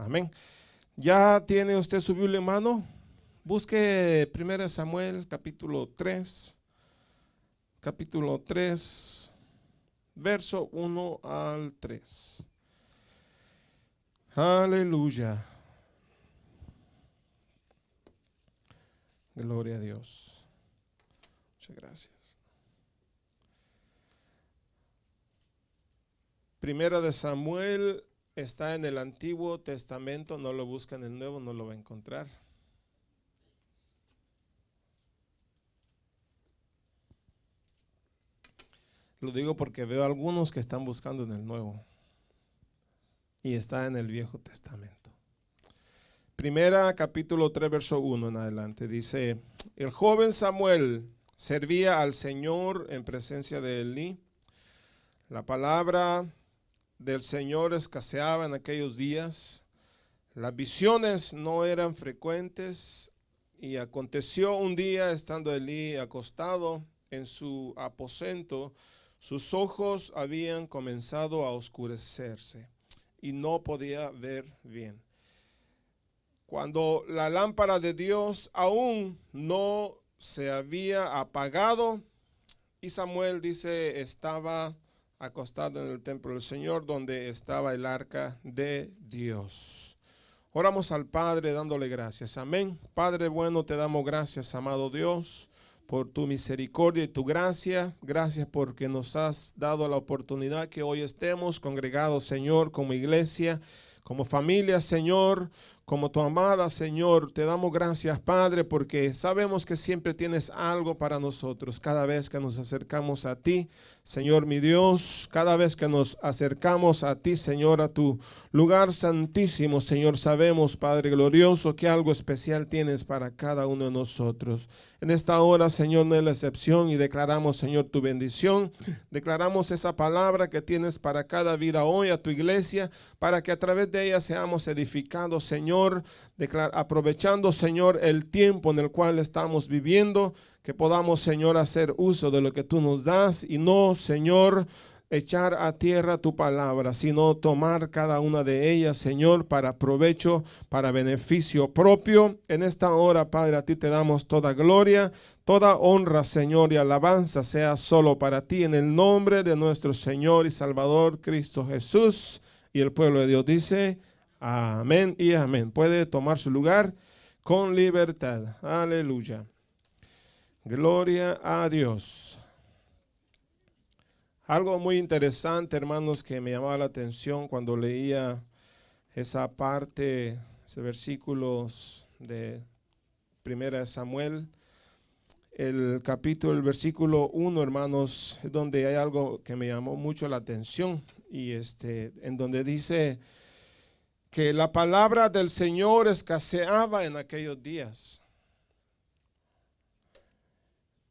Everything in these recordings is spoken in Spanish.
Amén. ¿Ya tiene usted su Biblia en mano? Busque 1 Samuel capítulo 3, verso 1 al 3. Aleluya. Gloria a Dios. Muchas gracias. Primera de Samuel está en el Antiguo Testamento, no lo busca en el Nuevo, no lo va a encontrar. Lo digo porque veo algunos que están buscando en el Nuevo y está en el Viejo Testamento. Primera capítulo 3 verso 1 en adelante dice: el joven Samuel servía al Señor en presencia de Elí. La palabra del Señor escaseaba en aquellos días. Las visiones no eran frecuentes. Y aconteció un día, estando Elí acostado en su aposento, sus ojos habían comenzado a oscurecerse y no podía ver bien. Cuando la lámpara de Dios aún no se había apagado, y Samuel dice estaba acostado en el templo del Señor, donde estaba el arca de Dios. Oramos al Padre dándole gracias. Amén. Padre bueno, te damos gracias, amado Dios, por tu misericordia y tu gracia. Gracias porque nos has dado la oportunidad que hoy estemos congregados, Señor, como iglesia, como familia, Señor, como tu amada, Señor. Te damos gracias, Padre, porque sabemos que siempre tienes algo para nosotros cada vez que nos acercamos a ti, Señor mi Dios. Cada vez que nos acercamos a ti, Señor, a tu lugar santísimo, Señor, sabemos, Padre glorioso, que algo especial tienes para cada uno de nosotros. En esta hora, Señor, no es la excepción, y declaramos, Señor, tu bendición. Declaramos esa palabra que tienes para cada vida hoy, a tu iglesia, para que a través de ella seamos edificados, Señor, aprovechando, Señor, el tiempo en el cual estamos viviendo, que podamos, Señor, hacer uso de lo que tú nos das y no, Señor, echar a tierra tu palabra, sino tomar cada una de ellas, Señor, para provecho, para beneficio propio. En esta hora, Padre, a ti te damos toda gloria, toda honra, Señor, y alabanza sea solo para ti, en el nombre de nuestro Señor y Salvador Cristo Jesús. Y el pueblo de Dios dice amén y amén. Puede tomar su lugar con libertad. Aleluya. Gloria a Dios. Algo muy interesante, hermanos, que me llamaba la atención cuando leía esa parte, esos versículos de 1 Samuel, el versículo 1, hermanos, es donde hay algo que me llamó mucho la atención, y en donde dice que la palabra del Señor escaseaba en aquellos días.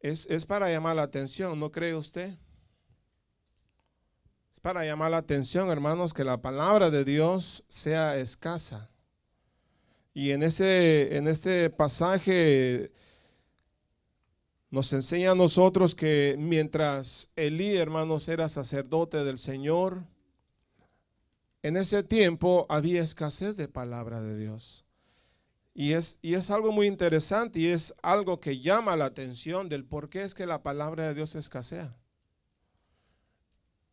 Es para llamar la atención, ¿no cree usted? Es para llamar la atención, hermanos, que la palabra de Dios sea escasa. Y en este pasaje nos enseña a nosotros que mientras Elí, hermanos, era sacerdote del Señor, en ese tiempo había escasez de palabra de Dios. Y es algo muy interesante, y es algo que llama la atención del por qué es que la palabra de Dios escasea.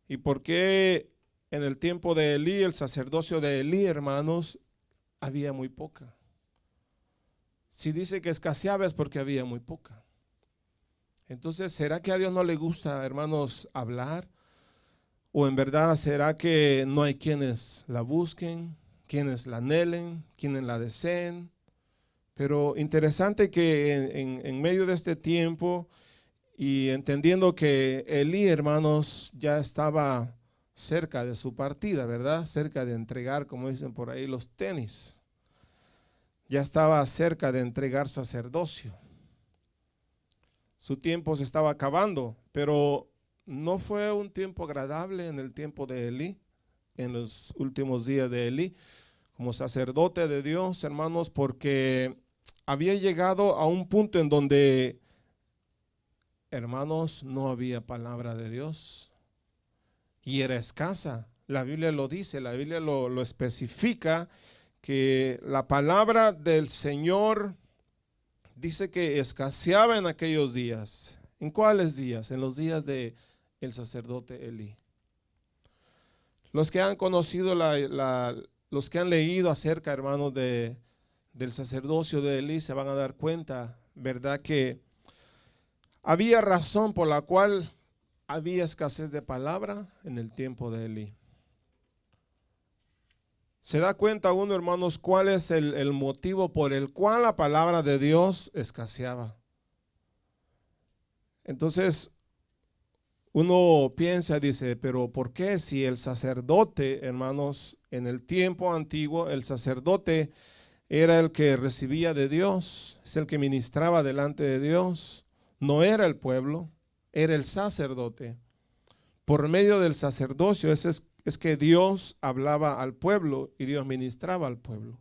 Y por qué en el tiempo de Elí, el sacerdocio de Elí, hermanos, había muy poca. Si dice que escaseaba es porque había muy poca. Entonces, ¿será que a Dios no le gusta, hermanos, hablar? ¿O en verdad será que no hay quienes la busquen, quienes la anhelen, quienes la deseen? Pero interesante que en medio de este tiempo, y entendiendo que Elí, hermanos, ya estaba cerca de su partida, ¿verdad? Cerca de entregar, como dicen por ahí, los tenis. Ya estaba cerca de entregar sacerdocio. Su tiempo se estaba acabando, pero no fue un tiempo agradable en el tiempo de Elí, en los últimos días de Elí, como sacerdote de Dios, hermanos, porque había llegado a un punto en donde, hermanos, no había palabra de Dios y era escasa. La Biblia lo dice, la Biblia lo especifica, que la palabra del Señor dice que escaseaba en aquellos días. ¿En cuáles días? En los días de el sacerdote Elí. Los que han conocido los que han leído acerca, hermanos, del sacerdocio de Elí se van a dar cuenta, ¿verdad? Que había razón por la cual había escasez de palabra en el tiempo de Elí. ¿Se da cuenta uno, hermanos, cuál es el motivo por el cual la palabra de Dios escaseaba? Entonces, uno piensa, dice, pero ¿por qué si el sacerdote, hermanos, en el tiempo antiguo, el sacerdote era el que recibía de Dios, es el que ministraba delante de Dios, no era el pueblo, era el sacerdote? Por medio del sacerdocio es que Dios hablaba al pueblo y Dios ministraba al pueblo.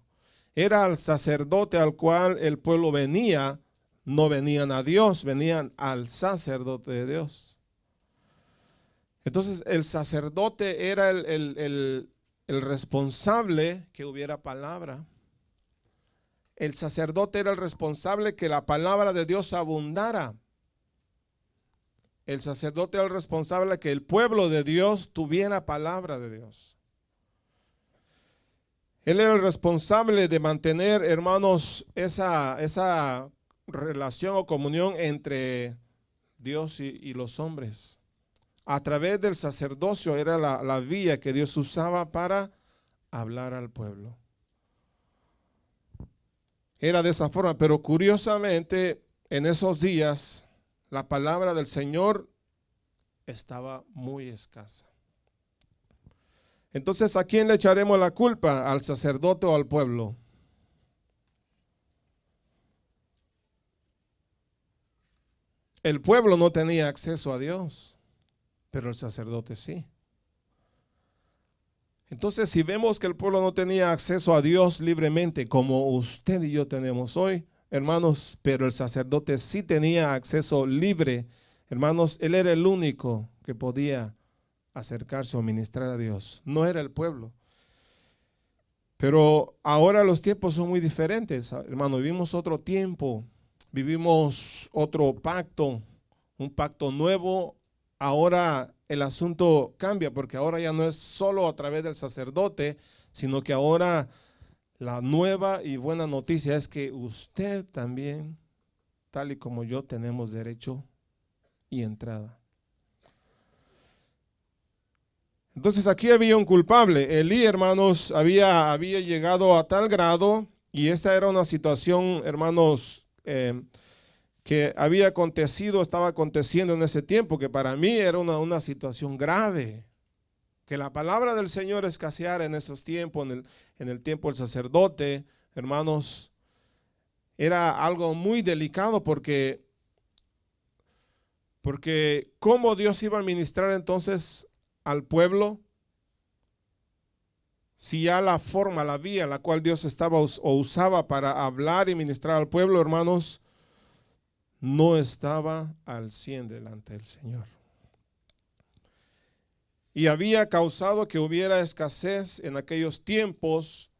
Era al sacerdote al cual el pueblo venía, no venían a Dios, venían al sacerdote de Dios. Entonces el sacerdote era el responsable que hubiera palabra. El sacerdote era el responsable que la palabra de Dios abundara. El sacerdote era el responsable de que el pueblo de Dios tuviera palabra de Dios. Él era el responsable de mantener, hermanos, esa relación o comunión entre Dios y los hombres. A través del sacerdocio era la vía que Dios usaba para hablar al pueblo. Era de esa forma, pero curiosamente en esos días la palabra del Señor estaba muy escasa. Entonces, ¿a quién le echaremos la culpa? ¿Al sacerdote o al pueblo? El pueblo no tenía acceso a Dios, pero el sacerdote sí. Entonces, si vemos que el pueblo no tenía acceso a Dios libremente, como usted y yo tenemos hoy, hermanos, pero el sacerdote sí tenía acceso libre, hermanos, él era el único que podía acercarse o ministrar a Dios, no era el pueblo. Pero ahora los tiempos son muy diferentes, hermano, vivimos otro tiempo, vivimos otro pacto, un pacto nuevo. Ahora el asunto cambia porque ahora ya no es solo a través del sacerdote, sino que ahora la nueva y buena noticia es que usted también, tal y como yo, tenemos derecho y entrada. Entonces aquí había un culpable. Elí, hermanos, había llegado a tal grado, y esta era una situación, hermanos, que había acontecido, estaba aconteciendo en ese tiempo, que para mí era una situación grave. Que la palabra del Señor escaseara en esos tiempos, en el tiempo del sacerdote, hermanos, era algo muy delicado porque ¿cómo Dios iba a ministrar entonces al pueblo si ya la forma, la vía en la cual Dios estaba o usaba para hablar y ministrar al pueblo, hermanos, no estaba al 100 delante del Señor? Y había causado que hubiera escasez en aquellos tiempos.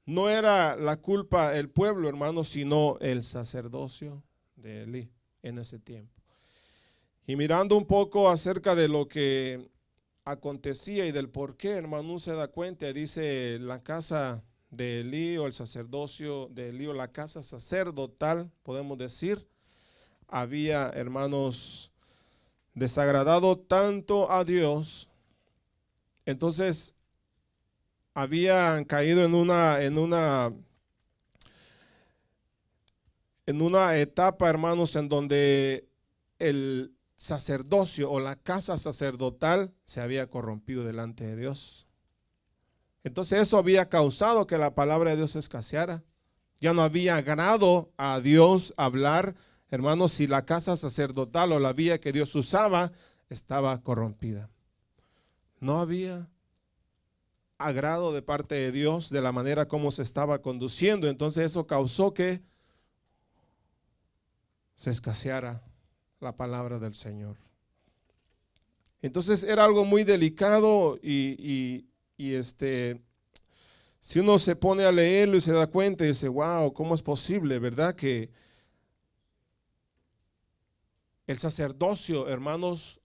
No era la culpa el pueblo, hermanos, sino el sacerdocio de Elí en ese tiempo. Y mirando un poco acerca de lo que acontecía y del por qué, hermano, uno se da cuenta, dice la casa de Elí o el sacerdocio de Elí o la casa sacerdotal, podemos decir, había, hermanos, desagradado tanto a Dios. Entonces habían caído en una etapa, hermanos, en donde el sacerdocio o la casa sacerdotal se había corrompido delante de Dios. Entonces eso había causado que la palabra de Dios escaseara. Ya no había agrado a Dios hablar, hermanos, si la casa sacerdotal o la vía que Dios usaba estaba corrompida. No había agrado de parte de Dios de la manera como se estaba conduciendo. Entonces eso causó que se escaseara la palabra del Señor. Entonces era algo muy delicado y Si uno se pone a leerlo y se da cuenta y dice, wow, ¿cómo es posible, verdad? Que el sacerdocio, hermanos,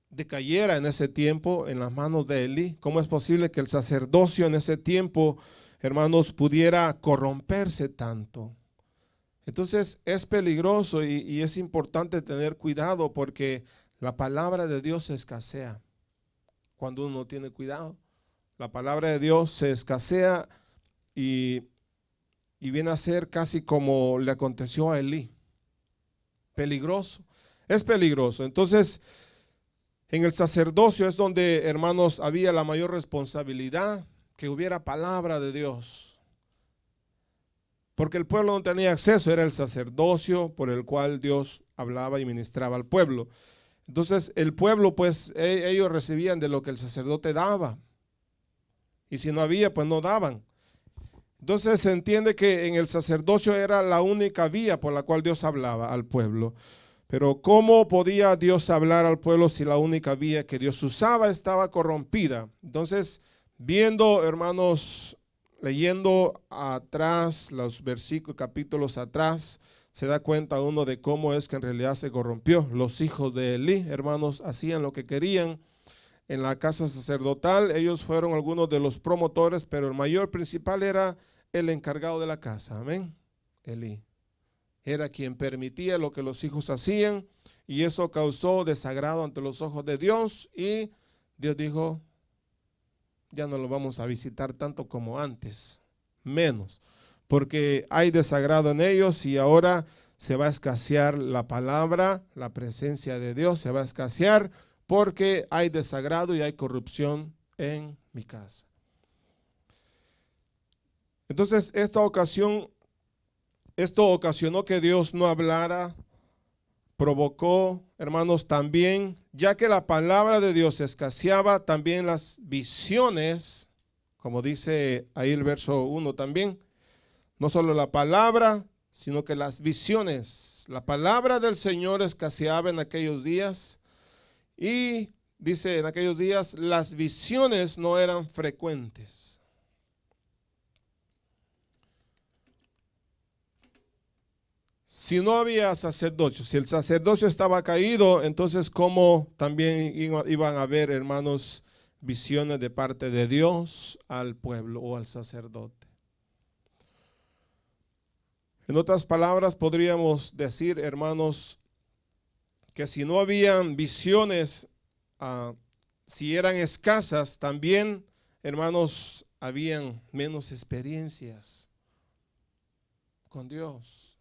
decayera en ese tiempo en las manos de Elí. ¿Cómo es posible que el sacerdocio en ese tiempo, hermanos, pudiera corromperse tanto? Entonces es peligroso y es importante tener cuidado porque la palabra de Dios se escasea cuando uno no tiene cuidado. La palabra de Dios se escasea y, y viene a ser casi como le aconteció a Elí. Peligroso, es peligroso. Entonces, en el sacerdocio es donde, hermanos, había la mayor responsabilidad que hubiera palabra de Dios. Porque el pueblo no tenía acceso, era el sacerdocio por el cual Dios hablaba y ministraba al pueblo. Entonces el pueblo, pues ellos recibían de lo que el sacerdote daba. Y si no había, pues no daban. Entonces se entiende que en el sacerdocio era la única vía por la cual Dios hablaba al pueblo. Pero ¿cómo podía Dios hablar al pueblo si la única vía que Dios usaba estaba corrompida? Entonces, viendo, hermanos, leyendo atrás los versículos, capítulos atrás, se da cuenta uno de cómo es que en realidad se corrompió. Los hijos de Elí, hermanos, hacían lo que querían en la casa sacerdotal. Ellos fueron algunos de los promotores, pero el mayor principal era el encargado de la casa. Amén. Elí era quien permitía lo que los hijos hacían y eso causó desagrado ante los ojos de Dios y Dios dijo, ya no lo vamos a visitar tanto como antes, menos, porque hay desagrado en ellos y ahora se va a escasear la palabra, la presencia de Dios se va a escasear porque hay desagrado y hay corrupción en mi casa. Entonces, esto ocasionó que Dios no hablara, provocó, hermanos, también, ya que la palabra de Dios escaseaba, también las visiones, como dice ahí el verso 1 también, no solo la palabra, sino que las visiones, la palabra del Señor escaseaba en aquellos días y dice en aquellos días las visiones no eran frecuentes. Si no había sacerdocio, si el sacerdocio estaba caído, entonces ¿cómo también iban a haber, hermanos, visiones de parte de Dios al pueblo o al sacerdote? En otras palabras, podríamos decir, hermanos, que si no habían visiones, si eran escasas, también, hermanos, habían menos experiencias con Dios.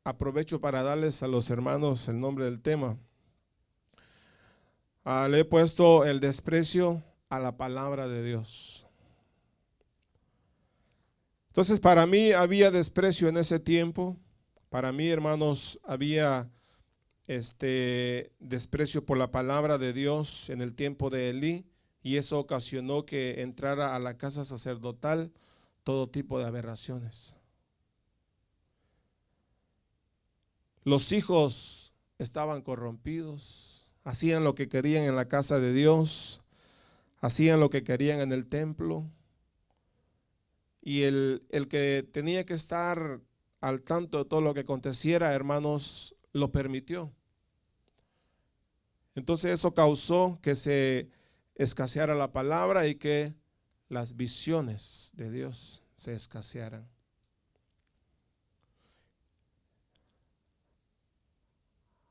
Aprovecho para darles a los hermanos el nombre del tema. Le he puesto el desprecio a la palabra de Dios. Entonces, para mí había desprecio en ese tiempo. Para mí, hermanos, había desprecio por la palabra de Dios en el tiempo de Elí, y eso ocasionó que entrara a la casa sacerdotal todo tipo de aberraciones. Los hijos estaban corrompidos, hacían lo que querían en la casa de Dios, hacían lo que querían en el templo, y el que tenía que estar al tanto de todo lo que aconteciera, hermanos, lo permitió. Entonces eso causó que se escaseara la palabra y que las visiones de Dios se escasearan.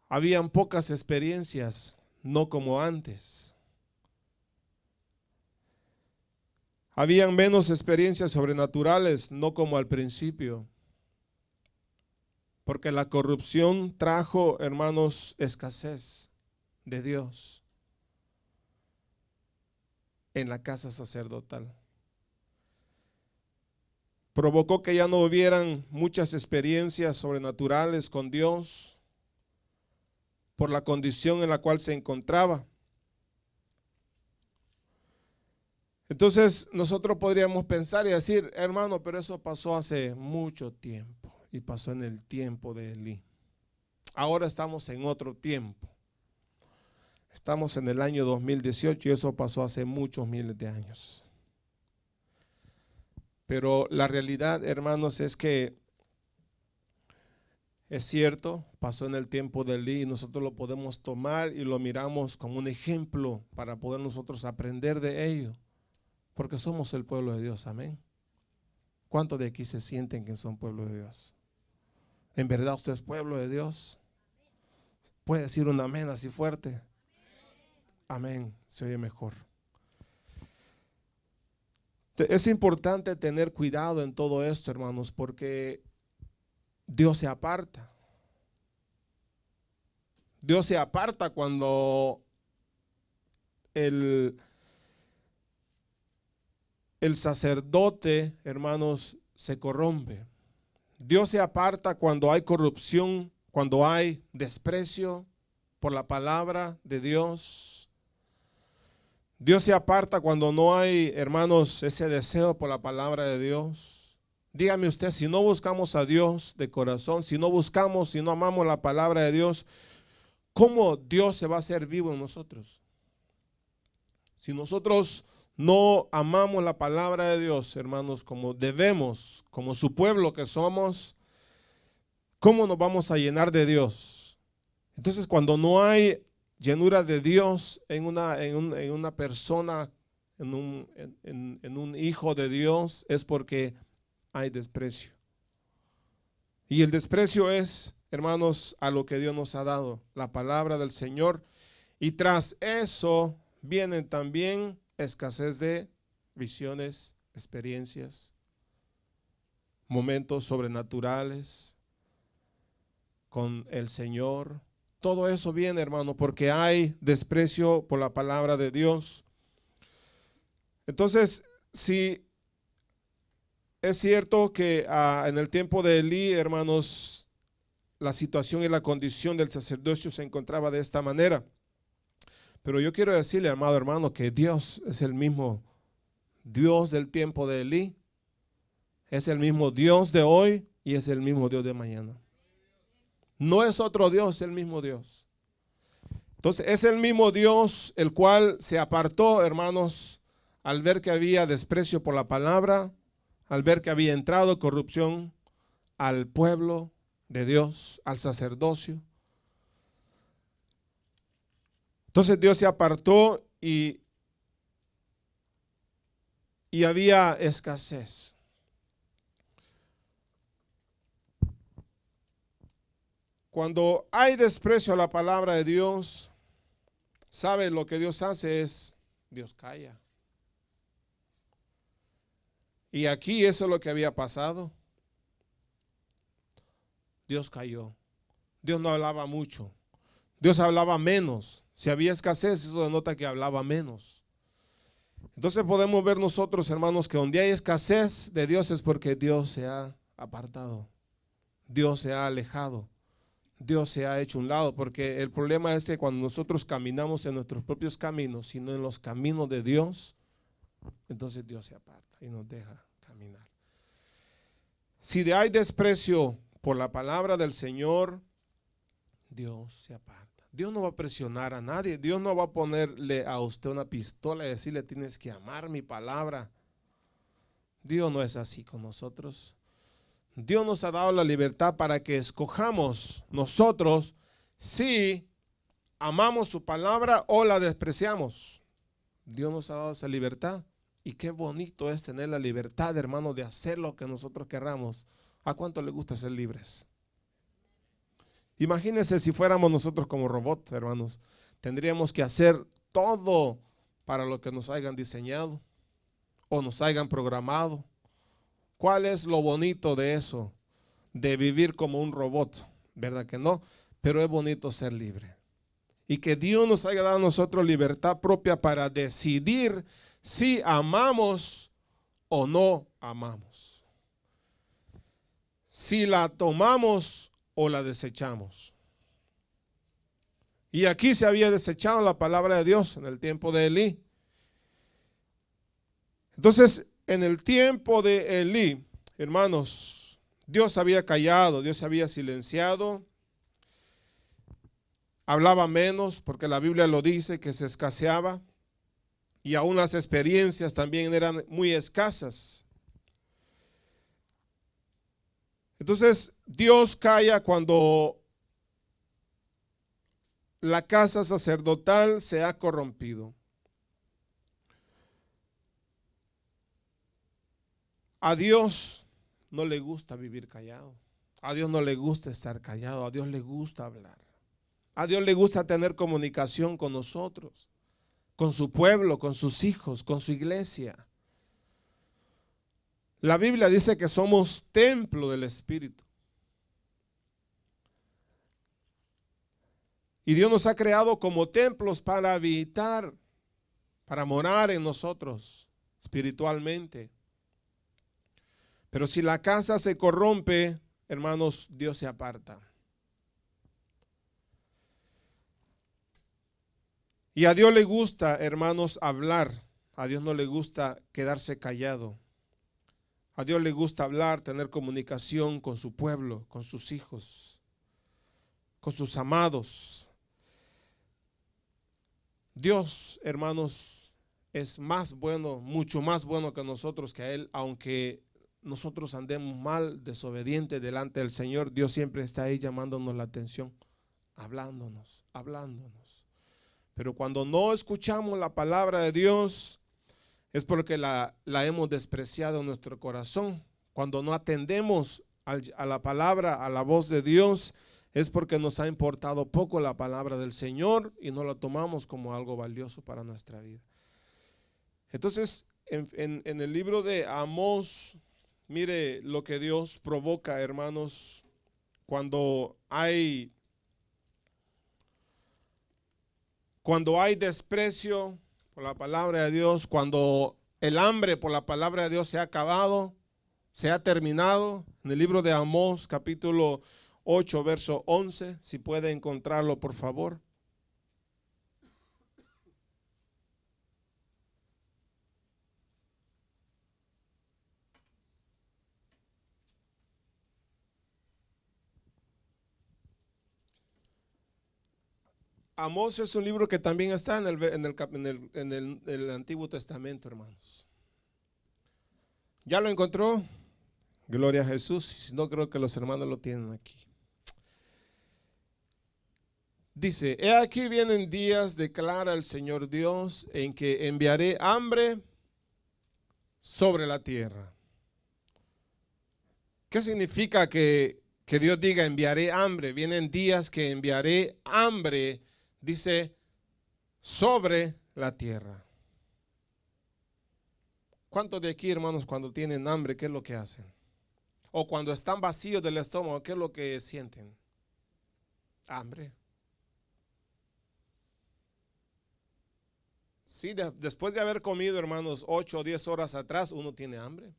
Habían pocas experiencias, no como antes. Habían menos experiencias sobrenaturales, no como al principio. Porque la corrupción trajo, hermanos, escasez de Dios en la casa sacerdotal. Provocó que ya no hubieran muchas experiencias sobrenaturales con Dios por la condición en la cual se encontraba. Entonces nosotros podríamos pensar y decir, hermano, pero eso pasó hace mucho tiempo y pasó en el tiempo de Elí. Ahora estamos en otro tiempo. Estamos en el año 2018 y eso pasó hace muchos miles de años. Pero la realidad, hermanos, es que es cierto, pasó en el tiempo de Elí y nosotros lo podemos tomar y lo miramos como un ejemplo para poder nosotros aprender de ello, porque somos el pueblo de Dios, amén. ¿Cuántos de aquí se sienten que son pueblo de Dios? ¿En verdad usted es pueblo de Dios? ¿Puede decir un amén así fuerte? Amén, se oye mejor. Es importante tener cuidado en todo esto, hermanos, porque Dios se aparta. Dios se aparta cuando el sacerdote, hermanos, se corrompe. Dios se aparta cuando hay corrupción, cuando hay desprecio por la palabra de Dios. Dios se aparta cuando no hay, hermanos, ese deseo por la palabra de Dios. Dígame usted, si no buscamos a Dios de corazón, si no buscamos, si no amamos la palabra de Dios, ¿cómo Dios se va a hacer vivo en nosotros? Si nosotros no amamos la palabra de Dios, hermanos, como debemos, como su pueblo que somos, ¿cómo nos vamos a llenar de Dios? Entonces, cuando no hay llenura de Dios en una persona, en un hijo de Dios, es porque hay desprecio. Y el desprecio es, hermanos, a lo que Dios nos ha dado, la palabra del Señor. Y tras eso vienen también escasez de visiones, experiencias, momentos sobrenaturales con el Señor. Todo eso viene, hermano, porque hay desprecio por la palabra de Dios. Entonces, si es cierto que en el tiempo de Elí, hermanos, la situación y la condición del sacerdocio se encontraba de esta manera. Pero yo quiero decirle, amado hermano, que Dios es el mismo Dios del tiempo de Elí, es el mismo Dios de hoy y es el mismo Dios de mañana. No es otro Dios, es el mismo Dios. Entonces es el mismo Dios el cual se apartó, hermanos, al ver que había desprecio por la palabra, al ver que había entrado corrupción al pueblo de Dios, al sacerdocio. Entonces Dios se apartó y había escasez. Cuando hay desprecio a la palabra de Dios, ¿sabe lo que Dios hace? Es, Dios calla. Y aquí eso es lo que había pasado. Dios cayó. Dios no hablaba mucho. Dios hablaba menos. Si había escasez, eso denota que hablaba menos. Entonces podemos ver nosotros, hermanos, que donde hay escasez de Dios es porque Dios se ha apartado. Dios se ha alejado. Dios se ha hecho un lado, porque el problema es que cuando nosotros caminamos en nuestros propios caminos, sino en los caminos de Dios, entonces Dios se aparta y nos deja caminar. Si hay desprecio por la palabra del Señor, Dios se aparta. Dios no va a presionar a nadie. Dios no va a ponerle a usted una pistola y decirle tienes que amar mi palabra. Dios no es así con nosotros. Dios nos ha dado la libertad para que escojamos nosotros si amamos su palabra o la despreciamos. Dios nos ha dado esa libertad. Y qué bonito es tener la libertad, hermano, de hacer lo que nosotros querramos. ¿A cuánto le gusta ser libres? Imagínense si fuéramos nosotros como robots, hermanos. Tendríamos que hacer todo para lo que nos hayan diseñado o nos hayan programado. ¿Cuál es lo bonito de eso? De vivir como un robot, ¿verdad que no? Pero es bonito ser libre. Y que Dios nos haya dado a nosotros libertad propia para decidir si amamos o no amamos. Si la tomamos o la desechamos. Y aquí se había desechado la palabra de Dios en el tiempo de Elí. Entonces, en el tiempo de Elí, hermanos, Dios había callado, Dios había silenciado. hablaba menos, porque la Biblia lo dice, que se escaseaba, y aún las experiencias también eran muy escasas. Entonces, Dios calla cuando la casa sacerdotal se ha corrompido. A Dios no le gusta vivir callado. A Dios no le gusta estar callado. A Dios le gusta hablar. A Dios le gusta tener comunicación con nosotros, con su pueblo, con sus hijos, con su iglesia. La Biblia dice que somos templo del Espíritu. Y Dios nos ha creado como templos para habitar, para morar en nosotros espiritualmente. Pero si la casa se corrompe, hermanos, Dios se aparta. Y a Dios le gusta, hermanos, hablar. A Dios no le gusta quedarse callado. A Dios le gusta hablar, tener comunicación con su pueblo, con sus hijos, con sus amados. Dios, hermanos, es más bueno, mucho más bueno que nosotros, que a Él, aunque nosotros andemos mal, desobedientes delante del Señor, Dios siempre está ahí llamándonos la atención, hablándonos. Pero cuando no escuchamos la palabra de Dios, es porque la hemos despreciado en nuestro corazón. Cuando no atendemos a la palabra, a la voz de Dios, es porque nos ha importado poco la palabra del Señor y no la tomamos como algo valioso para nuestra vida. Entonces, en el libro de Amós, mire lo que Dios provoca, hermanos, cuando hay desprecio por la palabra de Dios, cuando el hambre por la palabra de Dios se ha acabado, se ha terminado. En el libro de Amós, capítulo 8, verso 11, si puede encontrarlo, por favor. Amós es un libro que también está en el Antiguo Testamento, hermanos. ¿Ya lo encontró? Gloria a Jesús. Si no, creo que los hermanos lo tienen aquí. Dice, he aquí vienen días, declara el Señor Dios, en que enviaré hambre sobre la tierra. ¿Qué significa que Dios diga enviaré hambre? Vienen días que enviaré hambre, dice, sobre la tierra. ¿Cuántos de aquí, hermanos, cuando tienen hambre, qué es lo que hacen? O cuando están vacíos del estómago, ¿qué es lo que sienten? Hambre. Sí, después de haber comido, hermanos, 8 o 10 horas atrás, uno tiene hambre.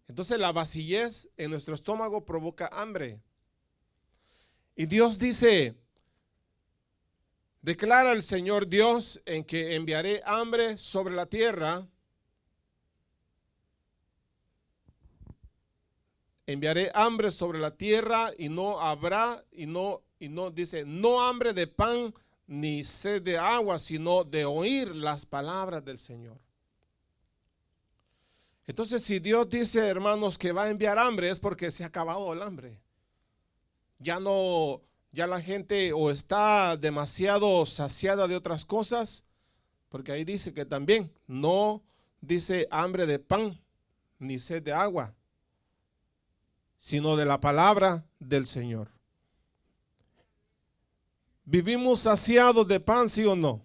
Entonces la vacillez en nuestro estómago provoca hambre. Y Dios dice, declara el Señor Dios en que enviaré hambre sobre la tierra. Enviaré hambre sobre la tierra y no habrá, y no dice, no hambre de pan ni sed de agua, sino de oír las palabras del Señor. Entonces, si Dios dice, hermanos, que va a enviar hambre, es porque se ha acabado el hambre. Ya la gente o está demasiado saciada de otras cosas, porque ahí dice que también no dice hambre de pan ni sed de agua, sino de la palabra del Señor. ¿Vivimos saciados de pan, sí o no?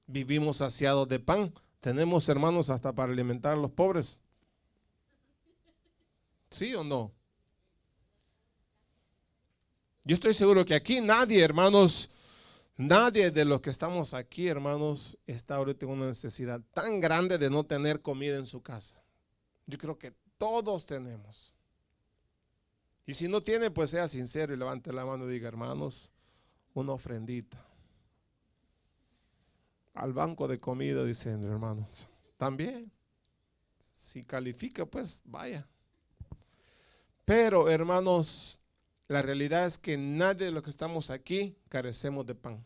Vivimos saciados de pan. Tenemos, hermanos, hasta para alimentar a los pobres. ¿Sí o no? Yo estoy seguro que aquí nadie, hermanos, nadie de los que estamos aquí, hermanos, está ahorita en una necesidad tan grande de no tener comida en su casa. Yo creo que todos tenemos. Y si no tiene, pues sea sincero y levante la mano y diga, hermanos, una ofrendita al banco de comida, dicen, hermanos. También, si califica, pues vaya. Pero, hermanos, la realidad es que nadie de los que estamos aquí carecemos de pan.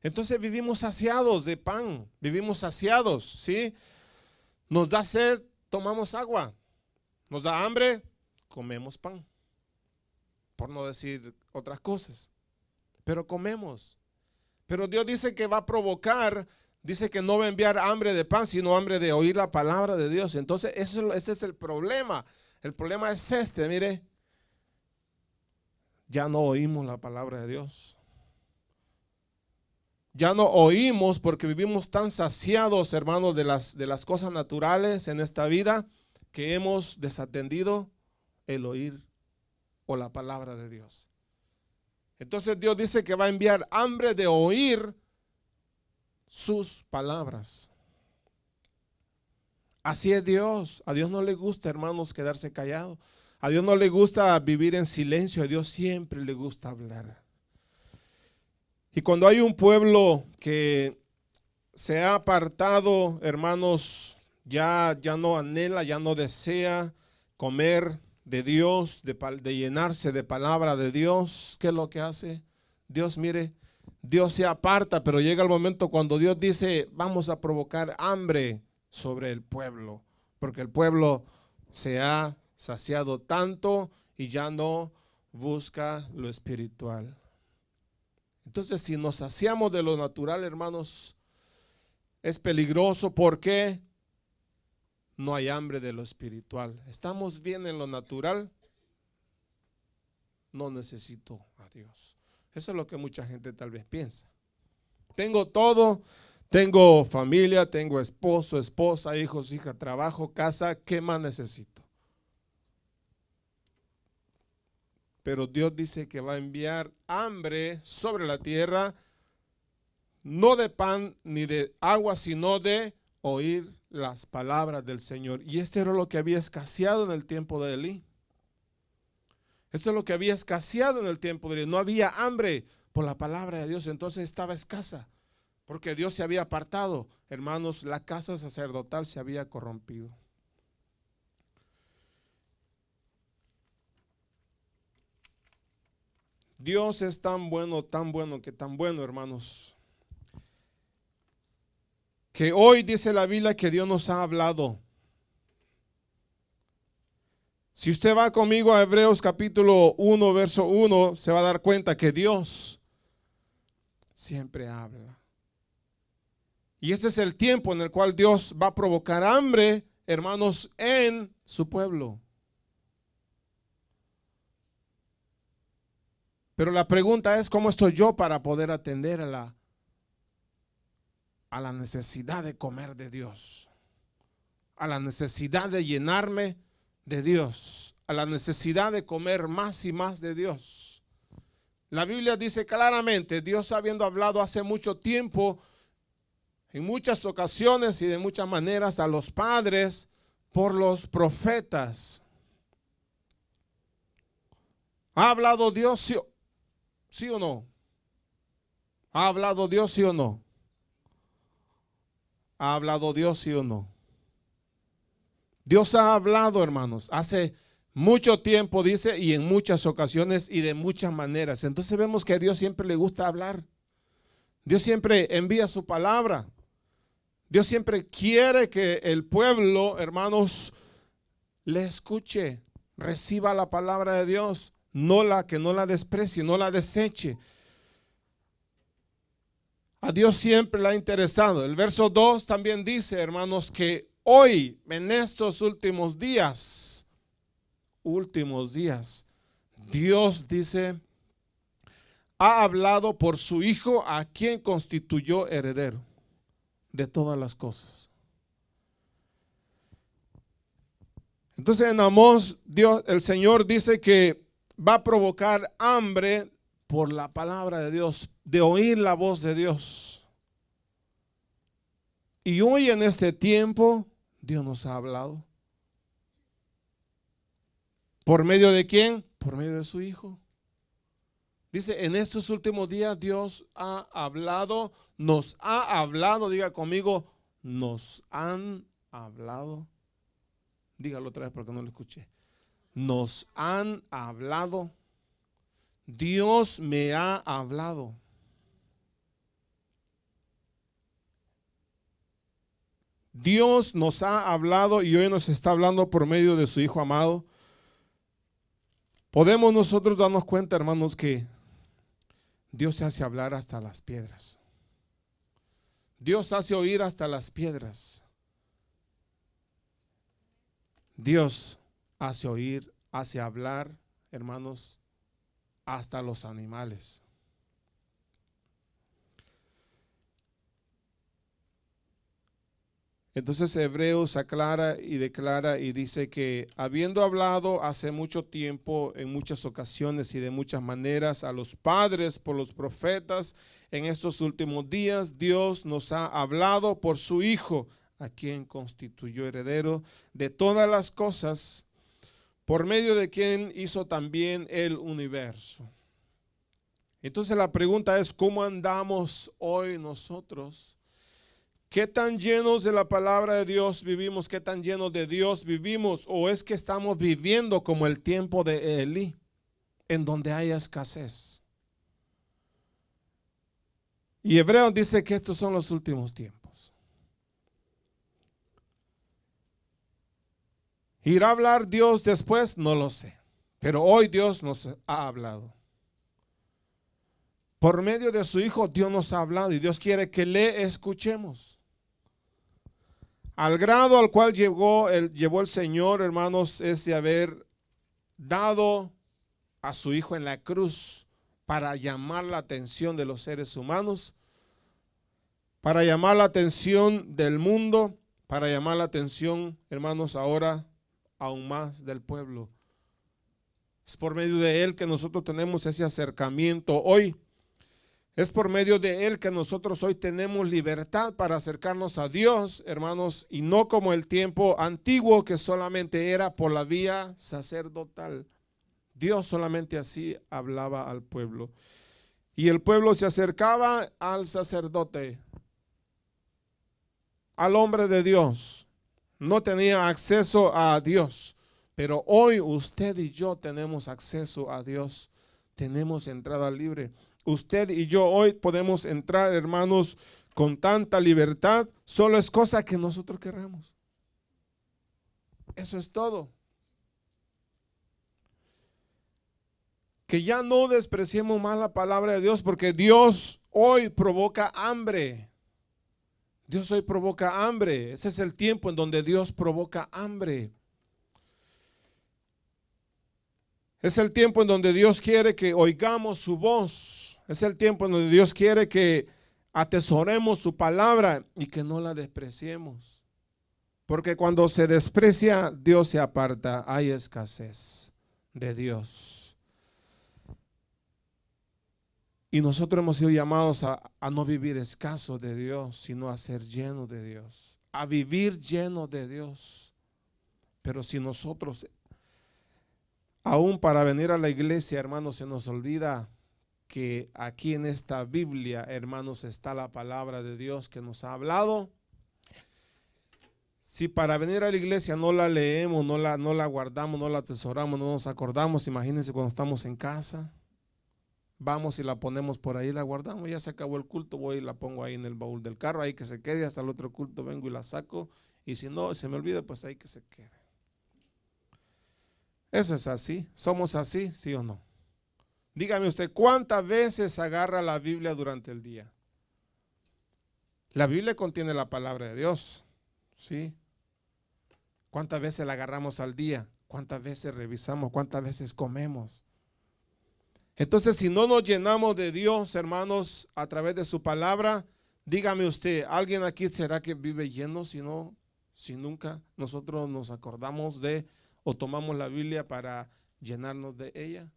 Entonces vivimos saciados de pan, vivimos saciados, ¿sí? Nos da sed, tomamos agua. Nos da hambre, comemos pan. Por no decir otras cosas. Pero comemos. Pero Dios dice que va a provocar, dice que no va a enviar hambre de pan, sino hambre de oír la palabra de Dios. Entonces ese es el problema. El problema es este, mire. Ya no oímos la palabra de Dios. Ya no oímos porque vivimos tan saciados, hermanos, de las cosas naturales en esta vida, que hemos desatendido el oír o la palabra de Dios. Entonces Dios dice que va a enviar hambre de oír sus palabras. Así es Dios. A Dios no le gusta, hermanos, quedarse callado. A Dios no le gusta vivir en silencio. A Dios siempre le gusta hablar. Y cuando hay un pueblo que se ha apartado, hermanos, ya no anhela, ya no desea comer de Dios, de llenarse de palabra de Dios, ¿qué es lo que hace? Dios, mire, Dios se aparta, pero llega el momento cuando Dios dice, vamos a provocar hambre sobre el pueblo, porque el pueblo se ha saciado tanto y ya no busca lo espiritual. Entonces, si nos saciamos de lo natural, hermanos, es peligroso porque no hay hambre de lo espiritual. Estamos bien en lo natural, no necesito a Dios. Eso es lo que mucha gente tal vez piensa. Tengo todo, tengo familia, tengo esposo, esposa, hijos, hija, trabajo, casa, ¿qué más necesito? Pero Dios dice que va a enviar hambre sobre la tierra, no de pan ni de agua, sino de oír las palabras del Señor. Y esto era lo que había escaseado en el tiempo de Elí. Esto es lo que había escaseado en el tiempo de Elí. No había hambre por la palabra de Dios, entonces estaba escasa, porque Dios se había apartado. Hermanos, la casa sacerdotal se había corrompido. Dios es tan bueno, hermanos, que hoy dice la Biblia que Dios nos ha hablado. Si usted va conmigo a Hebreos capítulo 1, verso 1, se va a dar cuenta que Dios siempre habla. Y este es el tiempo en el cual Dios va a provocar hambre, hermanos, en su pueblo. Pero la pregunta es, ¿cómo estoy yo para poder atender a la necesidad de comer de Dios? A la necesidad de llenarme de Dios, a la necesidad de comer más y más de Dios. La Biblia dice claramente, Dios habiendo hablado hace mucho tiempo, en muchas ocasiones y de muchas maneras a los padres por los profetas. ¿Ha hablado Dios sí o no? ¿Ha hablado Dios sí o no? ¿Ha hablado Dios sí o no? Dios ha hablado, hermanos, hace mucho tiempo, dice, y en muchas ocasiones y de muchas maneras. Entonces vemos que a Dios siempre le gusta hablar. Dios siempre envía su palabra. Dios siempre quiere que el pueblo, hermanos, le escuche, reciba la palabra de Dios, que no la desprecie, no la deseche. A Dios siempre le ha interesado. El verso 2 también dice, hermanos, que hoy, en estos últimos días, Dios dice, ha hablado por su Hijo, a quien constituyó heredero de todas las cosas. Entonces en Amós, el Señor dice que va a provocar hambre por la palabra de Dios, de oír la voz de Dios. Y hoy en este tiempo, Dios nos ha hablado. ¿Por medio de quién? Por medio de su Hijo. Dice, en estos últimos días Dios ha hablado, nos ha hablado, diga conmigo, nos han hablado. Dígalo otra vez porque no lo escuché. Nos han hablado Dios me ha hablado. Dios nos ha hablado y hoy nos está hablando por medio de su Hijo amado. Podemos nosotros darnos cuenta, hermanos, que Dios se hace hablar hasta las piedras. Dios hace oír hasta las piedras. Dios hace oír, hace hablar, hermanos, hasta los animales. Entonces Hebreos aclara y declara y dice que habiendo hablado hace mucho tiempo, en muchas ocasiones y de muchas maneras a los padres por los profetas, en estos últimos días Dios nos ha hablado por su Hijo, a quien constituyó heredero de todas las cosas, por medio de quien hizo también el universo. Entonces la pregunta es, ¿cómo andamos hoy nosotros? ¿Qué tan llenos de la palabra de Dios vivimos? ¿Qué tan llenos de Dios vivimos? ¿O es que estamos viviendo como el tiempo de Elí, en donde hay escasez? Y Hebreos dice que estos son los últimos tiempos. ¿Irá a hablar Dios después? No lo sé. Pero hoy Dios nos ha hablado. Por medio de su Hijo Dios nos ha hablado y Dios quiere que le escuchemos. Al grado al cual llevó el Señor, hermanos, es de haber dado a su Hijo en la cruz para llamar la atención de los seres humanos, para llamar la atención del mundo, para llamar la atención, hermanos, ahora aún más del pueblo. Es por medio de Él que nosotros tenemos ese acercamiento hoy. Es por medio de Él que nosotros hoy tenemos libertad para acercarnos a Dios, hermanos, y no como el tiempo antiguo que solamente era por la vía sacerdotal. Dios solamente así hablaba al pueblo. Y el pueblo se acercaba al sacerdote, al hombre de Dios. No tenía acceso a Dios, pero hoy usted y yo tenemos acceso a Dios. Tenemos entrada libre. Usted y yo hoy podemos entrar, hermanos, con tanta libertad. Solo es cosa que nosotros queremos. Eso es todo. Que ya no despreciemos más la palabra de Dios, porque Dios hoy provoca hambre. Dios hoy provoca hambre. Ese es el tiempo en donde Dios provoca hambre. Es el tiempo en donde Dios quiere que oigamos su voz. Es el tiempo en donde Dios quiere que atesoremos su palabra y que no la despreciemos. Porque cuando se desprecia, Dios se aparta. Hay escasez de Dios. Y nosotros hemos sido llamados a no vivir escasos de Dios, sino a ser llenos de Dios. A vivir llenos de Dios. Pero si nosotros, aún para venir a la iglesia, hermanos, se nos olvida que aquí en esta Biblia, hermanos, está la palabra de Dios que nos ha hablado. Si para venir a la iglesia no la leemos, no la guardamos, no la atesoramos, no nos acordamos, imagínense cuando estamos en casa, vamos y la ponemos por ahí, la guardamos, ya se acabó el culto, voy y la pongo ahí en el baúl del carro, ahí que se quede, hasta el otro culto vengo y la saco, y si no, se me olvida, pues ahí que se quede. Eso es así, somos así, ¿sí o no? Dígame usted, ¿cuántas veces agarra la Biblia durante el día? La Biblia contiene la palabra de Dios, ¿sí? ¿Cuántas veces la agarramos al día? ¿Cuántas veces revisamos? ¿Cuántas veces comemos? Entonces, si no nos llenamos de Dios, hermanos, a través de su palabra, dígame usted, ¿alguien aquí será que vive lleno si nunca nosotros nos acordamos de o tomamos la Biblia para llenarnos de ella?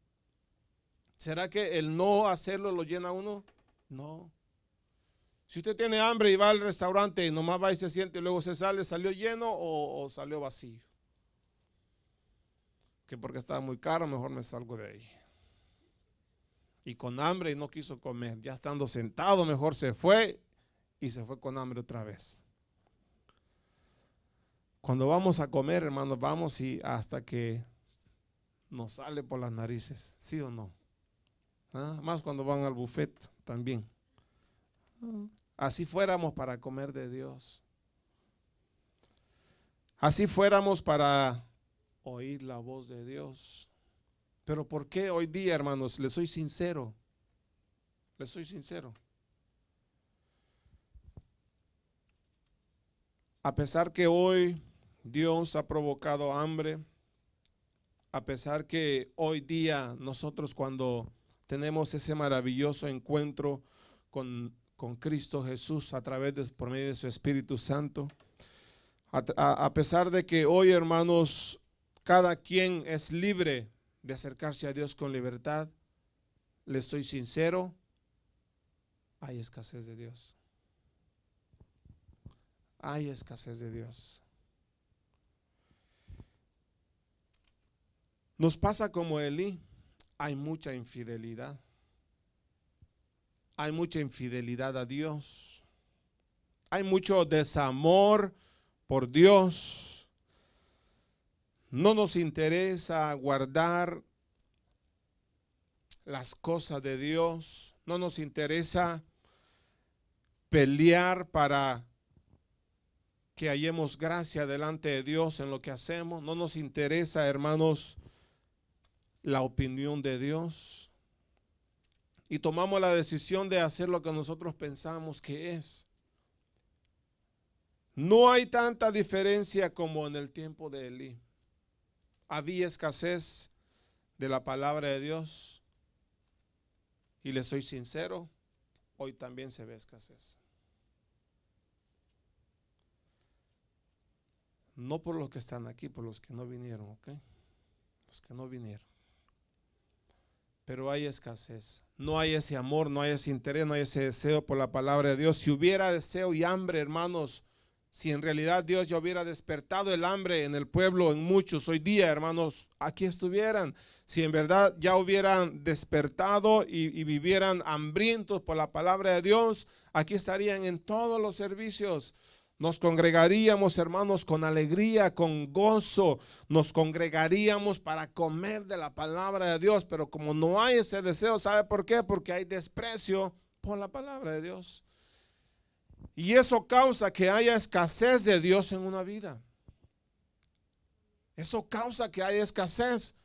¿Será que el no hacerlo lo llena uno? No. Si usted tiene hambre y va al restaurante y nomás va y se siente y luego se sale, ¿salió lleno o salió vacío? Que porque estaba muy caro, mejor me salgo de ahí. Y con hambre y no quiso comer. Ya estando sentado, mejor se fue y se fue con hambre otra vez. Cuando vamos a comer, hermanos, vamos y hasta que nos sale por las narices, ¿sí o no? Más cuando van al buffet también. Así fuéramos para comer de Dios. Así fuéramos para oír la voz de Dios. Pero ¿por qué hoy día, hermanos? Les soy sincero. Les soy sincero. A pesar que hoy Dios ha provocado hambre, a pesar que hoy día nosotros cuando tenemos ese maravilloso encuentro con Cristo Jesús a través por medio de su Espíritu Santo, a pesar de que hoy, hermanos, cada quien es libre de acercarse a Dios con libertad, les soy sincero, hay escasez de Dios. Hay escasez de Dios. Nos pasa como Elí, hay mucha infidelidad. Hay mucha infidelidad a Dios. Hay mucho desamor por Dios. No nos interesa guardar las cosas de Dios. No nos interesa pelear para que hallemos gracia delante de Dios en lo que hacemos. No nos interesa, hermanos, la opinión de Dios. Y tomamos la decisión de hacer lo que nosotros pensamos que es. No hay tanta diferencia como en el tiempo de Elí. Había escasez de la palabra de Dios. Y les soy sincero, hoy también se ve escasez. No por los que están aquí, por los que no vinieron, ¿ok? Los que no vinieron. Pero hay escasez. No hay ese amor, no hay ese interés, no hay ese deseo por la palabra de Dios. Si hubiera deseo y hambre, hermanos, si en realidad Dios ya hubiera despertado el hambre en el pueblo, en muchos hoy día, hermanos, aquí estuvieran. Si en verdad ya hubieran despertado y vivieran hambrientos por la palabra de Dios, aquí estarían en todos los servicios. Nos congregaríamos, hermanos, con alegría, con gozo. Nos congregaríamos para comer de la palabra de Dios. Pero como no hay ese deseo, ¿sabe por qué? Porque hay desprecio por la palabra de Dios. Y eso causa que haya escasez de Dios en una vida. Eso causa que haya escasez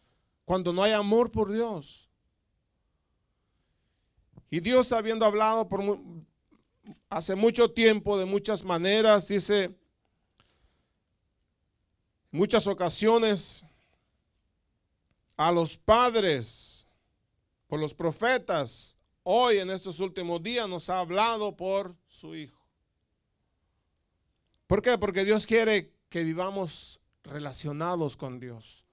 cuando no hay amor por Dios. Y Dios, habiendo hablado hace mucho tiempo, de muchas maneras, dice, muchas ocasiones a los padres, por los profetas, hoy en estos últimos días nos ha hablado por su Hijo. ¿Por qué? Porque Dios quiere que vivamos relacionados con Dios.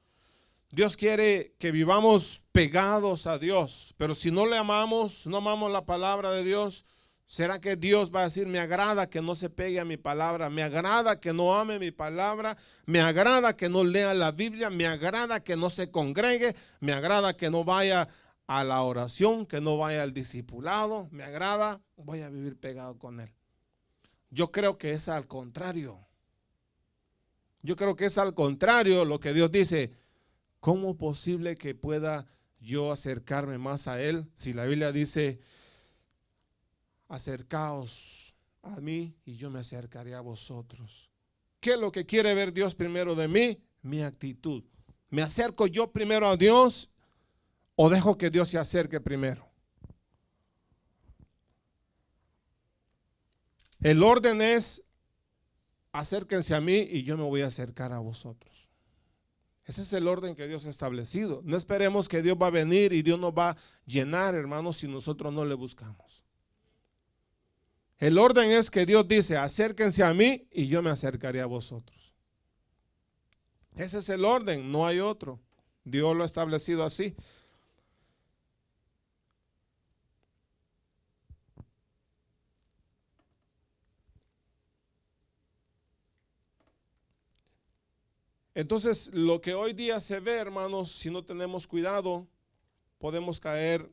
Dios quiere que vivamos pegados a Dios, pero si no le amamos, no amamos la palabra de Dios, ¿será que Dios va a decir, me agrada que no se pegue a mi palabra, me agrada que no ame mi palabra, me agrada que no lea la Biblia, me agrada que no se congregue, me agrada que no vaya a la oración, que no vaya al discipulado, me agrada, voy a vivir pegado con Él? Yo creo que es al contrario. Yo creo que es al contrario lo que Dios dice. ¿Cómo es posible que pueda yo acercarme más a Él si la Biblia dice, acercaos a mí y yo me acercaré a vosotros? ¿Qué es lo que quiere ver Dios primero de mí? Mi actitud. ¿Me acerco yo primero a Dios o dejo que Dios se acerque primero? El orden es, acérquense a mí y yo me voy a acercar a vosotros. Ese es el orden que Dios ha establecido. No esperemos que Dios va a venir y Dios nos va a llenar, hermanos, si nosotros no le buscamos. El orden es que Dios dice, acérquense a mí y yo me acercaré a vosotros. Ese es el orden, no hay otro. Dios lo ha establecido así. Entonces, lo que hoy día se ve, hermanos, si no tenemos cuidado, podemos caer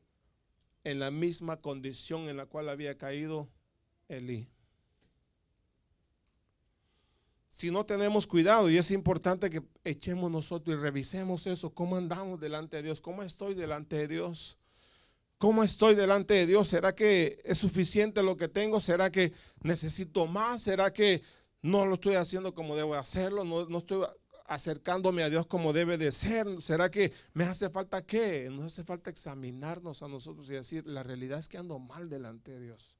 en la misma condición en la cual había caído Elí. Si no tenemos cuidado, y es importante que echemos nosotros y revisemos eso, cómo andamos delante de Dios, cómo estoy delante de Dios, ¿Cómo estoy delante de Dios? ¿Será que es suficiente lo que tengo? ¿Será que necesito más? ¿Será que no lo estoy haciendo como debo hacerlo? No estoy acercándome a Dios como debe de ser. ¿Será que me hace falta qué? Nos hace falta examinarnos a nosotros y decir, la realidad es que ando mal delante de Dios.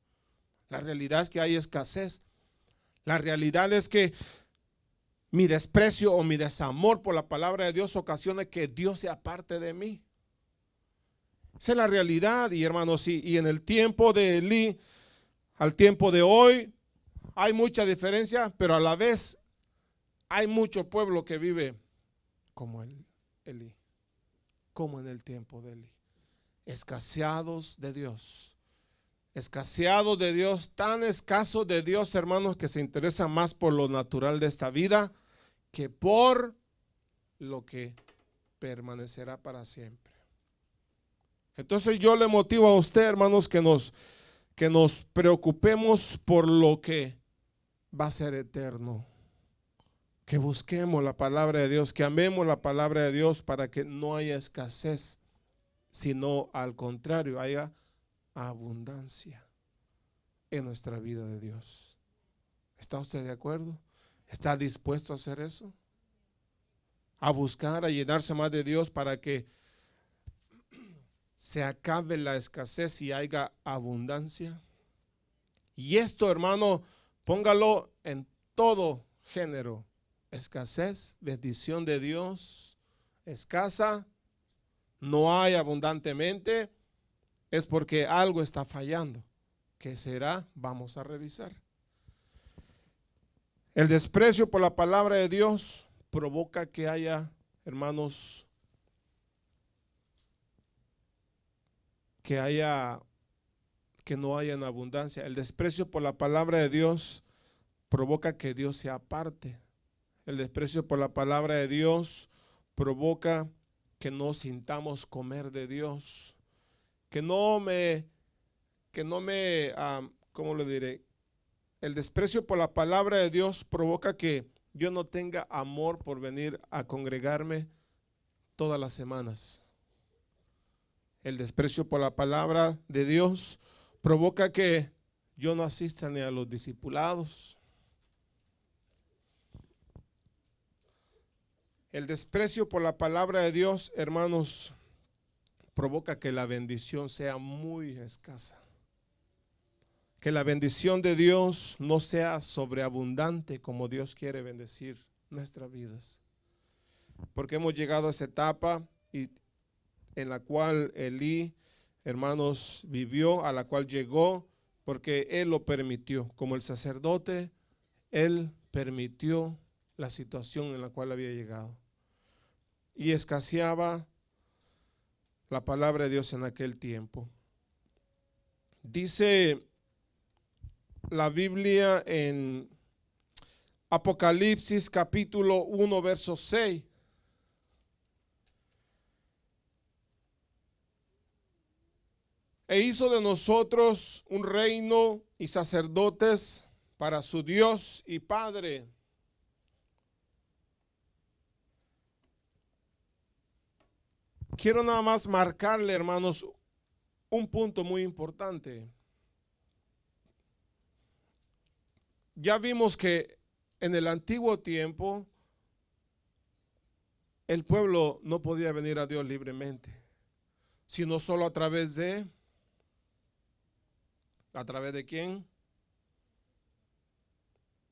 La realidad es que hay escasez. La realidad es que mi desprecio o mi desamor por la palabra de Dios ocasiona que Dios se aparte de mí. Esa es la realidad, y hermanos, y en el tiempo de Elí al tiempo de hoy hay mucha diferencia, pero a la vez hay mucho pueblo que vive como Elí, como en el tiempo de Elí, escaseados de Dios. Escaseados de Dios, tan escasos de Dios, hermanos, que se interesan más por lo natural de esta vida que por lo que permanecerá para siempre. Entonces yo le motivo a usted, hermanos, que nos preocupemos por lo que va a ser eterno. Que busquemos la palabra de Dios, que amemos la palabra de Dios para que no haya escasez, sino al contrario, haya abundancia en nuestra vida de Dios. ¿Está usted de acuerdo? ¿Está dispuesto a hacer eso? A buscar, a llenarse más de Dios para que se acabe la escasez y haya abundancia. Y esto, hermano, póngalo en todo género. Escasez, bendición de Dios, escasa, no hay abundantemente, es porque algo está fallando. ¿Qué será? Vamos a revisar. El desprecio por la palabra de Dios provoca que haya, hermanos, que no haya en abundancia. El desprecio por la palabra de Dios provoca que Dios se aparte. El desprecio por la palabra de Dios provoca que no sintamos comer de Dios. Que no me, ¿cómo le diré? El desprecio por la palabra de Dios provoca que yo no tenga amor por venir a congregarme todas las semanas. El desprecio por la palabra de Dios provoca que yo no asista ni a los discipulados. El desprecio por la palabra de Dios, hermanos, provoca que la bendición sea muy escasa. Que la bendición de Dios no sea sobreabundante como Dios quiere bendecir nuestras vidas. Porque hemos llegado a esa etapa en la cual Elí, hermanos, vivió, a la cual llegó, porque él lo permitió. Como el sacerdote, él permitió la situación en la cual había llegado. Y escaseaba la palabra de Dios en aquel tiempo. Dice la Biblia en Apocalipsis capítulo 1, verso 6. E hizo de nosotros un reino y sacerdotes para su Dios y Padre. Quiero nada más marcarle, hermanos, un punto muy importante. Ya vimos que en el antiguo tiempo el pueblo no podía venir a Dios libremente, sino solo a través de quién.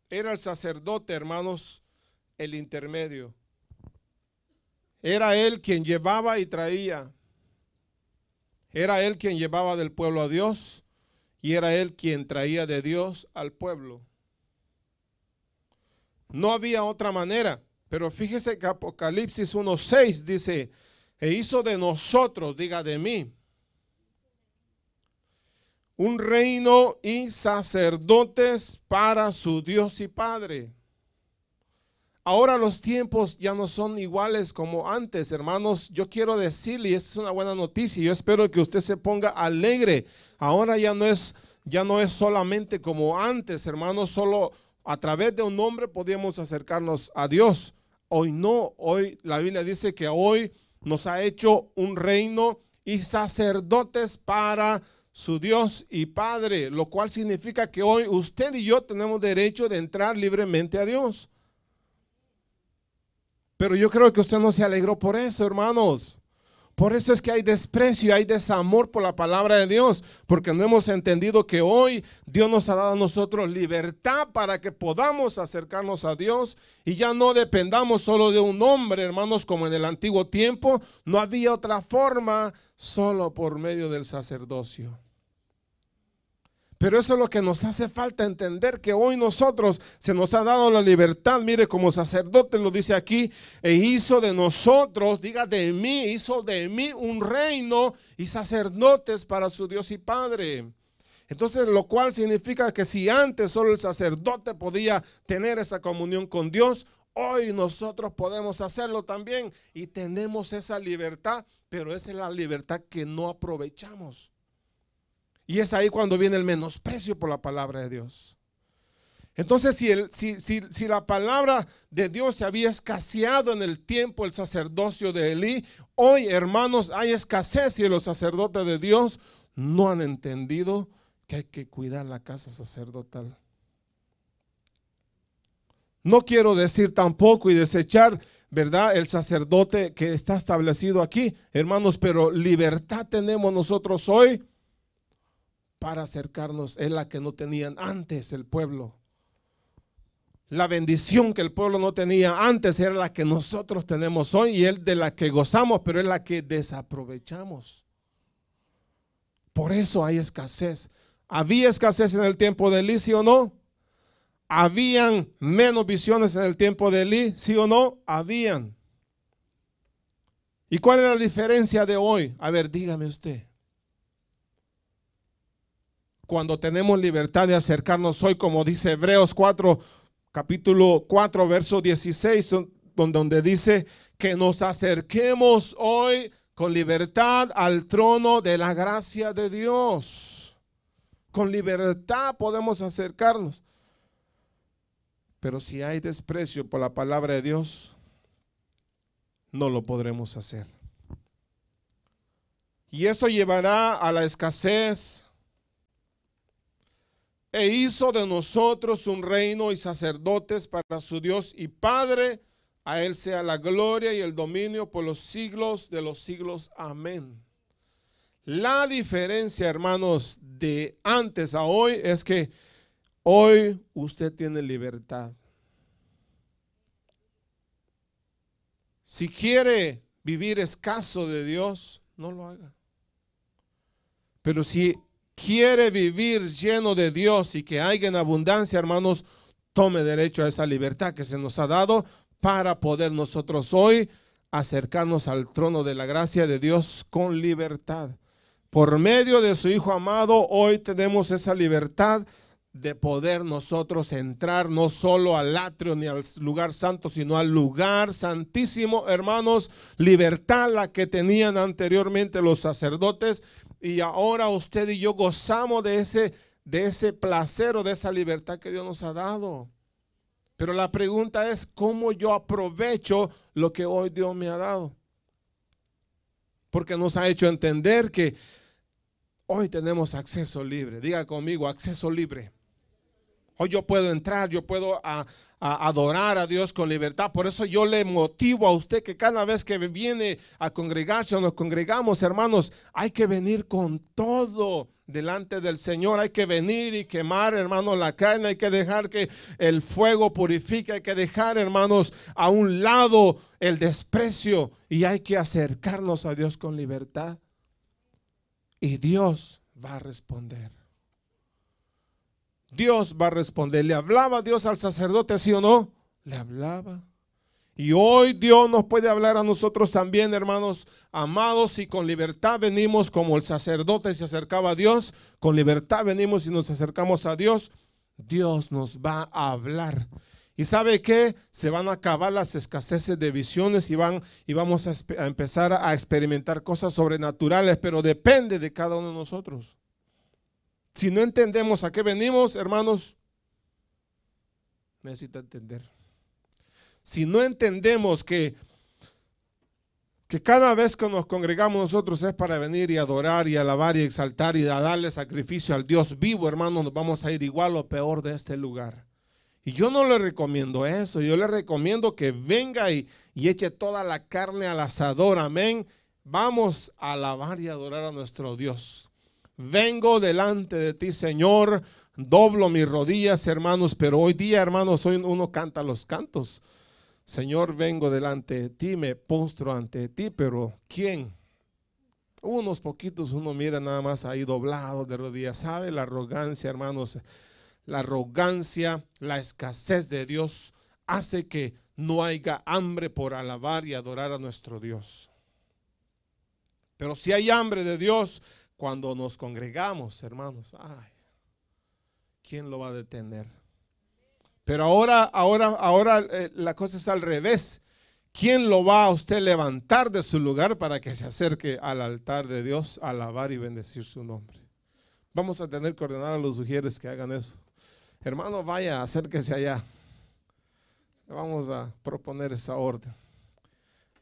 Era el sacerdote, hermanos, el intermedio. Era él quien llevaba y traía. Era él quien llevaba del pueblo a Dios y era él quien traía de Dios al pueblo. No había otra manera, pero fíjese que Apocalipsis 1:6 dice, e hizo de nosotros, diga de mí, un reino y sacerdotes para su Dios y Padre. Ahora los tiempos ya no son iguales como antes, hermanos. Yo quiero decirle, y esta es una buena noticia, yo espero que usted se ponga alegre. Ahora ya no es solamente como antes, hermanos, solo a través de un hombre podíamos acercarnos a Dios. Hoy no, hoy la Biblia dice que hoy nos ha hecho un reino y sacerdotes para su Dios y Padre, lo cual significa que hoy usted y yo tenemos derecho de entrar libremente a Dios. Pero yo creo que usted no se alegró por eso, hermanos. Por eso es que hay desprecio, hay desamor por la palabra de Dios, porque no hemos entendido que hoy Dios nos ha dado a nosotros libertad para que podamos acercarnos a Dios y ya no dependamos solo de un hombre, hermanos, como en el antiguo tiempo. No había otra forma, solo por medio del sacerdocio. Pero eso es lo que nos hace falta entender, que hoy nosotros se nos ha dado la libertad. Mire, como sacerdote lo dice aquí, e hizo de nosotros, diga de mí, hizo de mí un reino y sacerdotes para su Dios y Padre. Entonces, lo cual significa que si antes solo el sacerdote podía tener esa comunión con Dios, hoy nosotros podemos hacerlo también y tenemos esa libertad, pero esa es la libertad que no aprovechamos. Y es ahí cuando viene el menosprecio por la palabra de Dios. Entonces, si la palabra de Dios se había escaseado en el tiempo del sacerdocio de Elí, hoy, hermanos, hay escasez y los sacerdotes de Dios no han entendido que hay que cuidar la casa sacerdotal. No quiero decir tampoco y desechar, ¿verdad?, el sacerdote que está establecido aquí, hermanos, pero libertad tenemos nosotros hoy para acercarnos. Es la que no tenían antes el pueblo. La bendición que el pueblo no tenía antes era la que nosotros tenemos hoy y es de la que gozamos, pero es la que desaprovechamos. Por eso hay escasez. ¿Había escasez en el tiempo de Elí, sí o no? ¿Habían menos visiones en el tiempo de Elí, sí o no? Habían. ¿Y cuál es la diferencia de hoy? A ver, dígame usted. Cuando tenemos libertad de acercarnos hoy, como dice Hebreos 4, capítulo 4, verso 16, donde dice que nos acerquemos hoy con libertad al trono de la gracia de Dios. Con libertad podemos acercarnos. Pero si hay desprecio por la palabra de Dios, no lo podremos hacer. Y eso llevará a la escasez. E hizo de nosotros un reino y sacerdotes para su Dios y Padre. A Él sea la gloria y el dominio por los siglos de los siglos. Amén. La diferencia, hermanos, de antes a hoy es que hoy usted tiene libertad. Si quiere vivir escaso de Dios, no lo haga. Pero si quiere vivir lleno de Dios y que haya en abundancia, hermanos, tome derecho a esa libertad que se nos ha dado para poder nosotros hoy acercarnos al trono de la gracia de Dios con libertad. Por medio de su Hijo amado, hoy tenemos esa libertad de poder nosotros entrar no solo al atrio ni al lugar santo, sino al lugar santísimo, hermanos. Libertad la que tenían anteriormente los sacerdotes, y ahora usted y yo gozamos de ese placer o de esa libertad que Dios nos ha dado. Pero la pregunta es, ¿cómo yo aprovecho lo que hoy Dios me ha dado? Porque nos ha hecho entender que hoy tenemos acceso libre. Diga conmigo, acceso libre. Hoy yo puedo entrar, yo puedo adorar a Dios con libertad. Por eso yo le motivo a usted que cada vez que viene a congregarse o nos congregamos, hermanos, hay que venir con todo delante del Señor. Hay que venir y quemar, hermanos, la carne. Hay que dejar que el fuego purifique. Hay que dejar, hermanos, a un lado el desprecio y hay que acercarnos a Dios con libertad. Y Dios va a responder. Dios va a responder. ¿Le hablaba Dios al sacerdote, sí o no? Le hablaba. Y hoy Dios nos puede hablar a nosotros también, hermanos amados, y con libertad venimos como el sacerdote se acercaba a Dios. Con libertad venimos y nos acercamos a Dios. Dios nos va a hablar. ¿Y sabe qué? Se van a acabar las escaseces de visiones y vamos a empezar a experimentar cosas sobrenaturales, pero depende de cada uno de nosotros. Si no entendemos a qué venimos, hermanos, necesita entender. Si no entendemos que que cada vez que nos congregamos nosotros es para venir y adorar y alabar y exaltar y a darle sacrificio al Dios vivo, hermano, nos vamos a ir igual o peor de este lugar. Y yo no le recomiendo eso, yo le recomiendo que venga y eche toda la carne al asador, amén. Vamos a alabar y adorar a nuestro Dios. Vengo delante de ti, Señor, doblo mis rodillas, hermanos, pero hoy día, hermanos, hoy uno canta los cantos. Señor, vengo delante de ti, me postro ante ti, pero ¿quién? Unos poquitos uno mira nada más ahí doblado de rodillas. ¿Sabe? La arrogancia, hermanos, la arrogancia, la escasez de Dios hace que no haya hambre por alabar y adorar a nuestro Dios. Pero si hay hambre de Dios, cuando nos congregamos, hermanos, ay, ¿quién lo va a detener? Pero ahora la cosa es al revés. ¿Quién lo va a usted levantar de su lugar para que se acerque al altar de Dios a alabar y bendecir su nombre? Vamos a tener que ordenar a los ujieres que hagan eso. Hermano, vaya, acérquese allá. Vamos a proponer esa orden.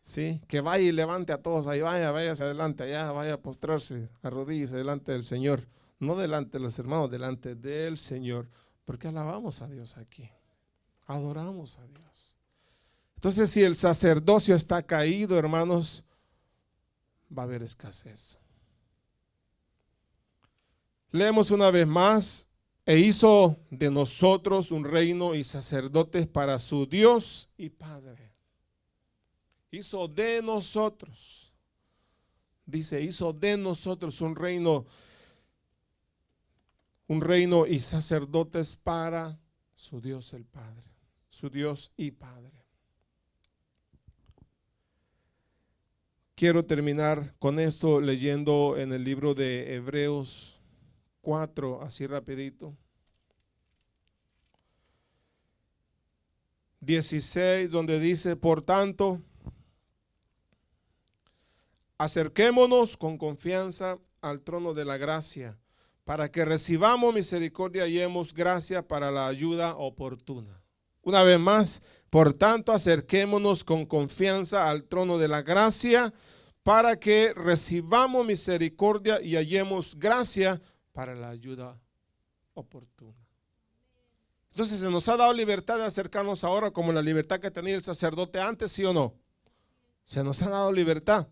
¿Sí? Que vaya y levante a todos ahí. Vaya hacia adelante allá, vaya a postrarse, arrodíllese delante del Señor. No delante de los hermanos, delante del Señor. Porque alabamos a Dios aquí. Adoramos a Dios. Entonces, si el sacerdocio está caído, hermanos, va a haber escasez. Leemos una vez más. E hizo de nosotros un reino y sacerdotes para su Dios y Padre. Hizo de nosotros. Dice, hizo de nosotros un reino y sacerdotes para su Dios el Padre. Su Dios y Padre. Quiero terminar con esto leyendo en el libro de Hebreos 4, así rapidito. 16, donde dice, por tanto, acerquémonos con confianza al trono de la gracia, para que recibamos misericordia y hallemos gracia para la ayuda oportuna. Una vez más, por tanto, acerquémonos con confianza al trono de la gracia, para que recibamos misericordia y hallemos gracia para la ayuda oportuna. Entonces, ¿se nos ha dado libertad de acercarnos ahora como la libertad que tenía el sacerdote antes, sí o no? Se nos ha dado libertad.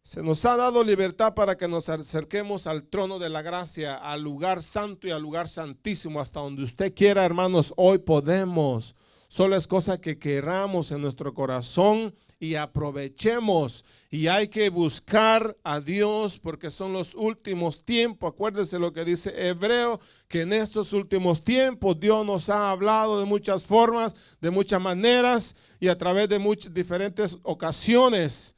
Se nos ha dado libertad para que nos acerquemos al trono de la gracia, al lugar santo y al lugar santísimo, hasta donde usted quiera, hermanos. Hoy podemos. Solo es cosa que queramos en nuestro corazón y aprovechemos. Y hay que buscar a Dios porque son los últimos tiempos. Acuérdese lo que dice Hebreo, que en estos últimos tiempos Dios nos ha hablado de muchas formas, de muchas maneras y a través de muchas diferentes ocasiones.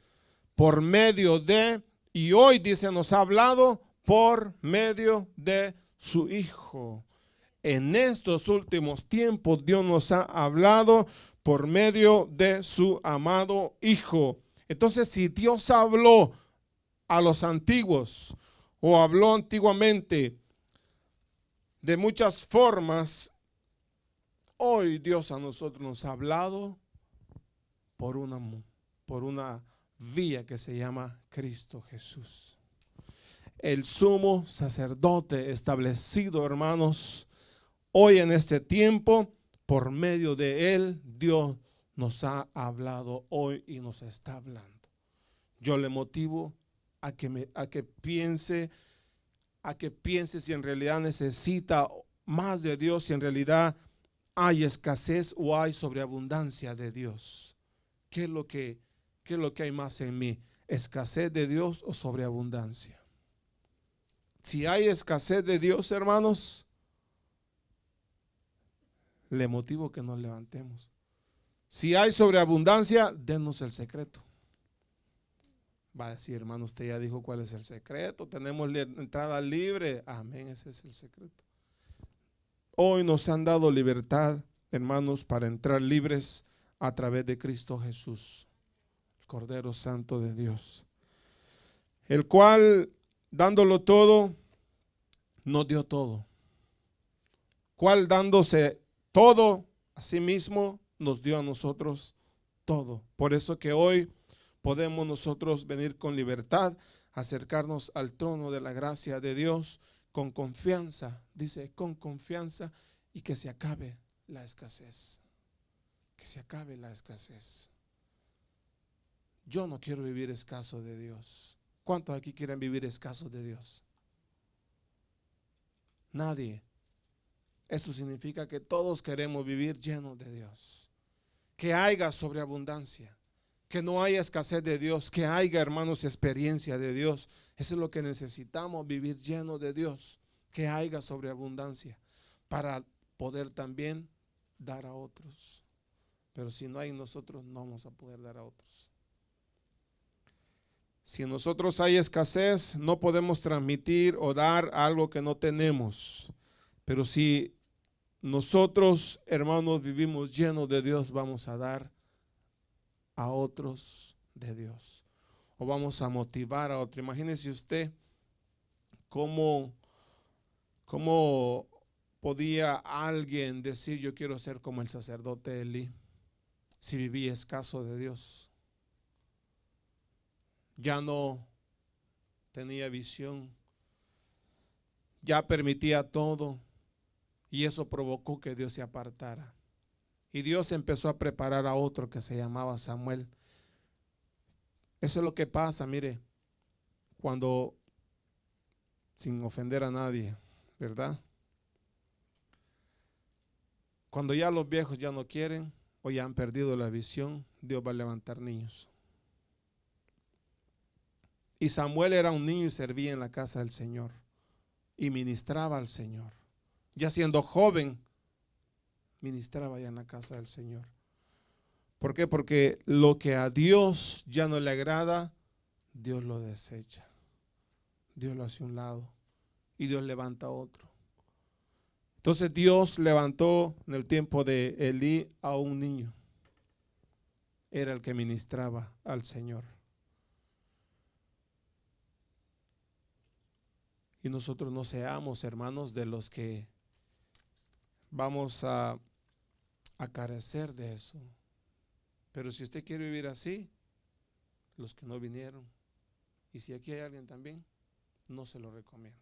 Por medio de, y hoy dice, nos ha hablado por medio de su Hijo. En estos últimos tiempos Dios nos ha hablado por medio de su amado Hijo. Entonces, si Dios habló a los antiguos o habló antiguamente de muchas formas, hoy Dios a nosotros nos ha hablado por una vía que se llama Cristo Jesús. El sumo sacerdote establecido, hermanos, hoy en este tiempo, por medio de él, Dios nos ha hablado hoy y nos está hablando. Yo le motivo a que piense si en realidad necesita más de Dios, si en realidad hay escasez o hay sobreabundancia de Dios. ¿Qué es lo que hay más en mí? ¿Escasez de Dios o sobreabundancia? Si hay escasez de Dios, hermanos, le motivo que nos levantemos. Si hay sobreabundancia, denos el secreto. Va a decir, hermano, usted ya dijo cuál es el secreto. Tenemos entrada libre. Amén, ese es el secreto. Hoy nos han dado libertad, hermanos, para entrar libres a través de Cristo Jesús, el Cordero Santo de Dios, el cual, dándolo todo, nos dio todo. Cual dándose todo a sí mismo, nos dio a nosotros todo. Por eso que hoy podemos nosotros venir con libertad, acercarnos al trono de la gracia de Dios con confianza, dice, con confianza, y que se acabe la escasez. Que se acabe la escasez. Yo no quiero vivir escaso de Dios. ¿Cuántos aquí quieren vivir escasos de Dios? Nadie. Eso significa que todos queremos vivir llenos de Dios. Que haya sobreabundancia. Que no haya escasez de Dios. Que haya, hermanos, experiencia de Dios. Eso es lo que necesitamos, vivir llenos de Dios. Que haya sobreabundancia para poder también dar a otros. Pero si no hay, nosotros no vamos a poder dar a otros. Si en nosotros hay escasez, no podemos transmitir o dar algo que no tenemos. Pero si nosotros, hermanos, vivimos llenos de Dios, vamos a dar a otros de Dios. O vamos a motivar a otros. Imagínese usted cómo podía alguien decir: yo quiero ser como el sacerdote Elí, si vivía escaso de Dios. Ya no tenía visión, ya permitía todo, y eso provocó que Dios se apartara. Y Dios empezó a preparar a otro que se llamaba Samuel. Eso es lo que pasa, mire, cuando, sin ofender a nadie, ¿verdad? Cuando ya los viejos ya no quieren o ya han perdido la visión, Dios va a levantar niños. Y Samuel era un niño y servía en la casa del Señor y ministraba al Señor. Ya siendo joven, ministraba ya en la casa del Señor. ¿Por qué? Porque lo que a Dios ya no le agrada, Dios lo desecha. Dios lo hace a un lado y Dios levanta a otro. Entonces Dios levantó en el tiempo de Elí a un niño. Era el que ministraba al Señor. Y nosotros no seamos, hermanos, de los que vamos a carecer de eso. Pero si usted quiere vivir así, los que no vinieron, y si aquí hay alguien también, no se lo recomiendo.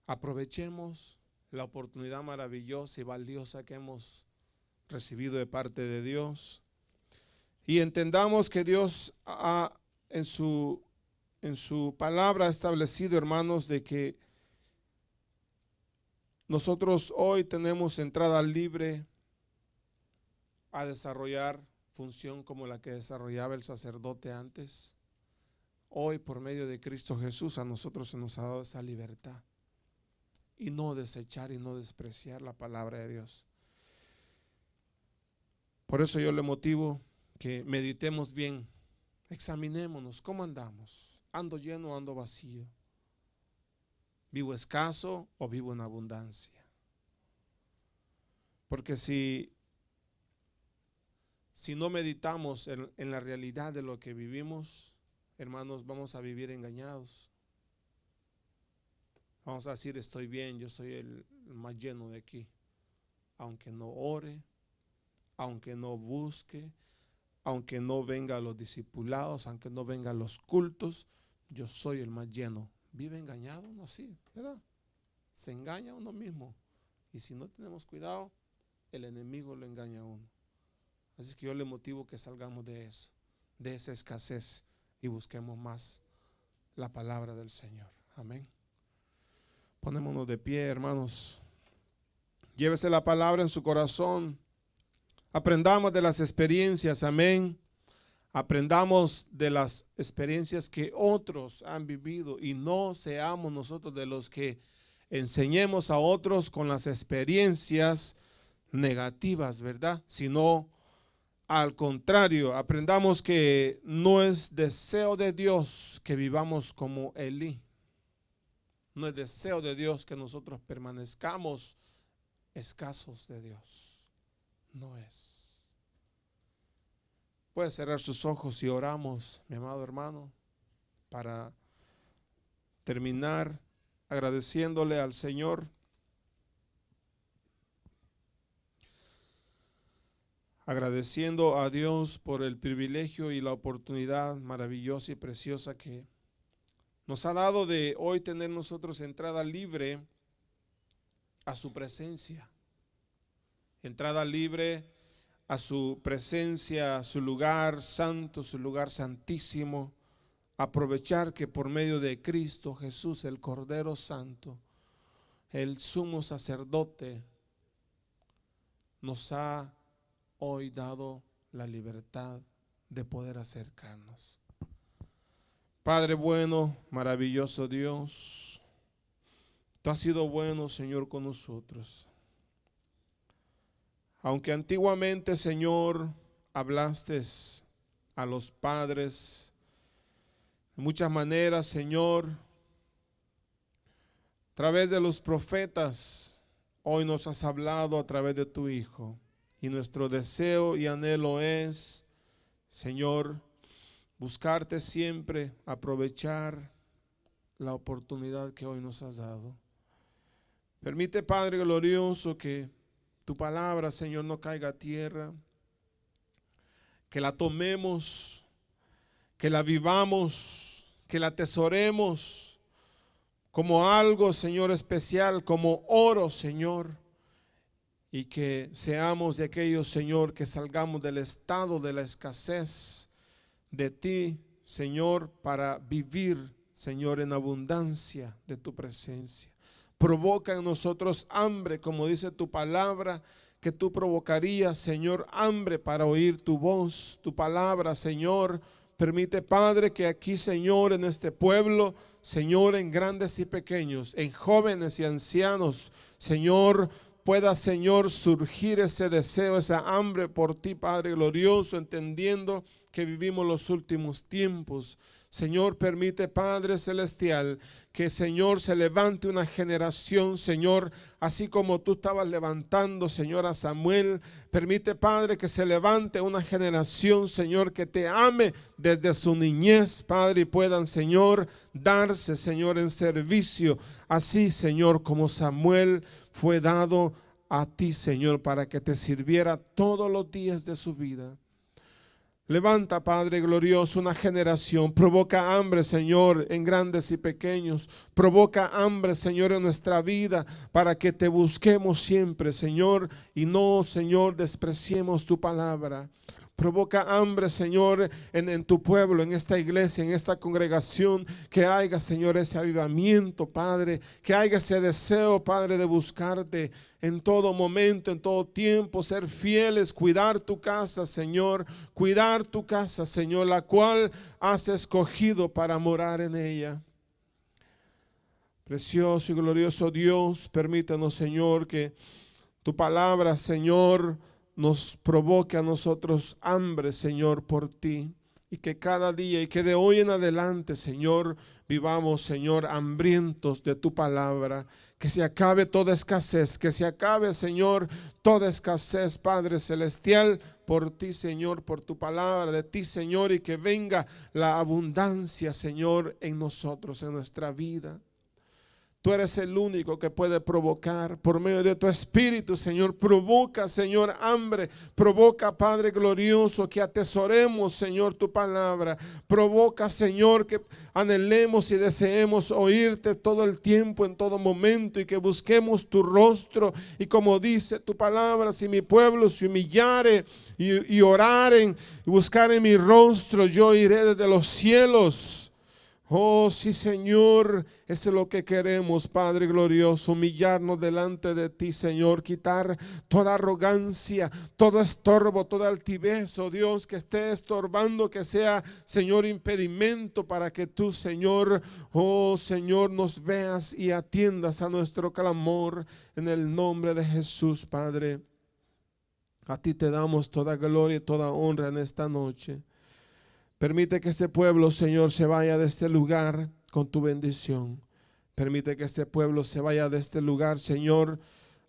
Aprovechemos la oportunidad maravillosa y valiosa que hemos recibido de parte de Dios y entendamos que Dios ha en su palabra establecido, hermanos, de que nosotros hoy tenemos entrada libre a desarrollar función como la que desarrollaba el sacerdote antes. Hoy, por medio de Cristo Jesús, a nosotros se nos ha dado esa libertad y no desechar y no despreciar la palabra de Dios. Por eso yo le motivo que meditemos bien, examinémonos, ¿cómo andamos? ¿Ando lleno o ando vacío? ¿Vivo escaso o vivo en abundancia? Porque si no meditamos en la realidad de lo que vivimos, hermanos, vamos a vivir engañados. Vamos a decir: estoy bien, yo soy el más lleno de aquí. Aunque no ore, aunque no busque, aunque no venga a los discipulados, aunque no venga a los cultos, yo soy el más lleno. Vive engañado uno así, ¿verdad? Se engaña uno mismo. Y si no tenemos cuidado, el enemigo lo engaña a uno. Así que yo le motivo que salgamos de eso, de esa escasez, y busquemos más la palabra del Señor. Amén. Ponémonos de pie, hermanos. Llévese la palabra en su corazón. Aprendamos de las experiencias, amén. Aprendamos de las experiencias que otros han vivido y no seamos nosotros de los que enseñemos a otros con las experiencias negativas, ¿verdad? Sino al contrario, aprendamos que no es deseo de Dios que vivamos como Elí. No es deseo de Dios que nosotros permanezcamos escasos de Dios. No es. Puede cerrar sus ojos y oramos, mi amado hermano, para terminar agradeciéndole al Señor. agradeciendo a Dios por el privilegio y la oportunidad maravillosa y preciosa que nos ha dado de hoy tener nosotros entrada libre a su presencia, entrada libre a su presencia, a su lugar santo, su lugar santísimo. Aprovechar que por medio de Cristo Jesús, el Cordero Santo, el sumo sacerdote, nos ha hoy dado la libertad de poder acercarnos. Padre bueno, maravilloso Dios, tú has sido bueno, Señor, con nosotros. Aunque antiguamente, Señor, hablaste a los padres de muchas maneras, Señor, a través de los profetas, hoy nos has hablado a través de tu Hijo. Y nuestro deseo y anhelo es, Señor, buscarte siempre, aprovechar la oportunidad que hoy nos has dado. Permite, Padre glorioso, que tu palabra, Señor, no caiga a tierra, que la tomemos, que la vivamos, que la atesoremos como algo, Señor, especial, como oro, Señor, y que seamos de aquellos, Señor, que salgamos del estado de la escasez de ti, Señor, para vivir, Señor, en abundancia de tu presencia. Provoca en nosotros hambre, como dice tu palabra, que tú provocarías, Señor, hambre para oír tu voz, tu palabra, Señor. Permite, Padre, que aquí, Señor, en este pueblo, Señor, en grandes y pequeños, en jóvenes y ancianos, Señor, pueda, Señor, surgir ese deseo, esa hambre por ti, Padre glorioso, entendiendo que vivimos los últimos tiempos. Señor, permite, Padre celestial, que, Señor, se levante una generación, Señor, así como tú estabas levantando, Señor, a Samuel. Permite, Padre, que se levante una generación, Señor, que te ame desde su niñez, Padre, y puedan, Señor, darse, Señor, en servicio, así, Señor, como Samuel fue dado a ti, Señor, para que te sirviera todos los días de su vida. Levanta, Padre glorioso, una generación. Provoca hambre, Señor, en grandes y pequeños. Provoca hambre, Señor, en nuestra vida, para que te busquemos siempre, Señor, y no, Señor, despreciemos tu palabra. Provoca hambre, Señor, en tu pueblo, en esta iglesia, en esta congregación, que haya, Señor, ese avivamiento, Padre, que haya ese deseo, Padre, de buscarte en todo momento, en todo tiempo, ser fieles, cuidar tu casa, Señor, cuidar tu casa, Señor, la cual has escogido para morar en ella. Precioso y glorioso Dios, permítanos, Señor, que tu palabra, Señor, nos provoque a nosotros hambre, Señor, por ti. Y que cada día y que de hoy en adelante, Señor, vivamos, Señor, hambrientos de tu palabra. Que se acabe toda escasez, que se acabe, Señor, toda escasez, Padre celestial, por ti, Señor, por tu palabra, de ti, Señor, y que venga la abundancia, Señor, en nosotros, en nuestra vida. Tú eres el único que puede provocar por medio de tu Espíritu, Señor. Provoca, Señor, hambre. Provoca, Padre glorioso, que atesoremos, Señor, tu palabra. Provoca, Señor, que anhelemos y deseemos oírte todo el tiempo, en todo momento, y que busquemos tu rostro. Y como dice tu palabra, si mi pueblo se humillare y oraren y buscaren mi rostro, yo iré desde los cielos. Oh, sí, Señor, eso es lo que queremos, Padre glorioso, humillarnos delante de ti, Señor, quitar toda arrogancia, todo estorbo, toda altivez, oh Dios, que esté estorbando, que sea, Señor, impedimento para que tú, Señor, oh Señor, nos veas y atiendas a nuestro clamor en el nombre de Jesús, Padre. A ti te damos toda gloria y toda honra en esta noche. Permite que este pueblo, Señor, se vaya de este lugar con tu bendición. Permite que este pueblo se vaya de este lugar, Señor,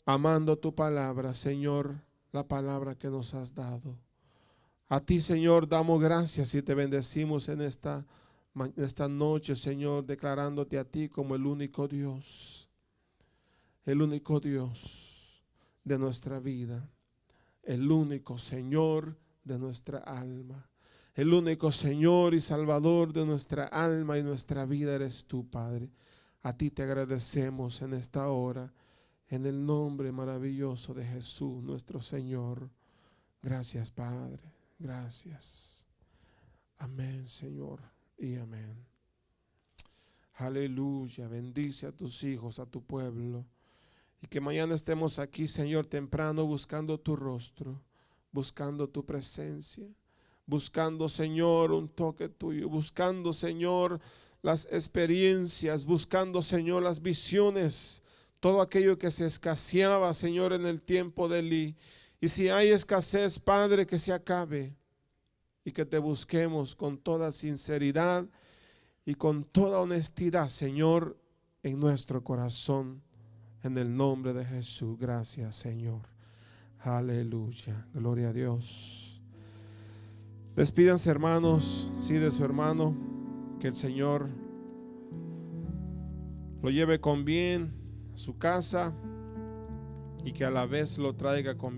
amando tu palabra, Señor, la palabra que nos has dado. A ti, Señor, damos gracias y te bendecimos en esta noche, Señor, declarándote a ti como el único Dios de nuestra vida. el único Señor de nuestra alma. El único Señor y Salvador de nuestra alma y nuestra vida eres tú, Padre. A ti te agradecemos en esta hora, en el nombre maravilloso de Jesús, nuestro Señor. Gracias, Padre. Gracias. Amén, Señor, y amén. Aleluya. Bendice a tus hijos, a tu pueblo. Y que mañana estemos aquí, Señor, temprano, buscando tu rostro, buscando tu presencia, buscando, Señor, un toque tuyo, buscando, Señor, las experiencias, buscando, Señor, las visiones, todo aquello que se escaseaba, Señor, en el tiempo de Elí. Y si hay escasez, Padre, que se acabe y que te busquemos con toda sinceridad y con toda honestidad, Señor, en nuestro corazón. En el nombre de Jesús, gracias, Señor. Aleluya, gloria a Dios. Despídanse, hermanos, sí, de su hermano. Que el Señor lo lleve con bien a su casa y que a la vez lo traiga con bien.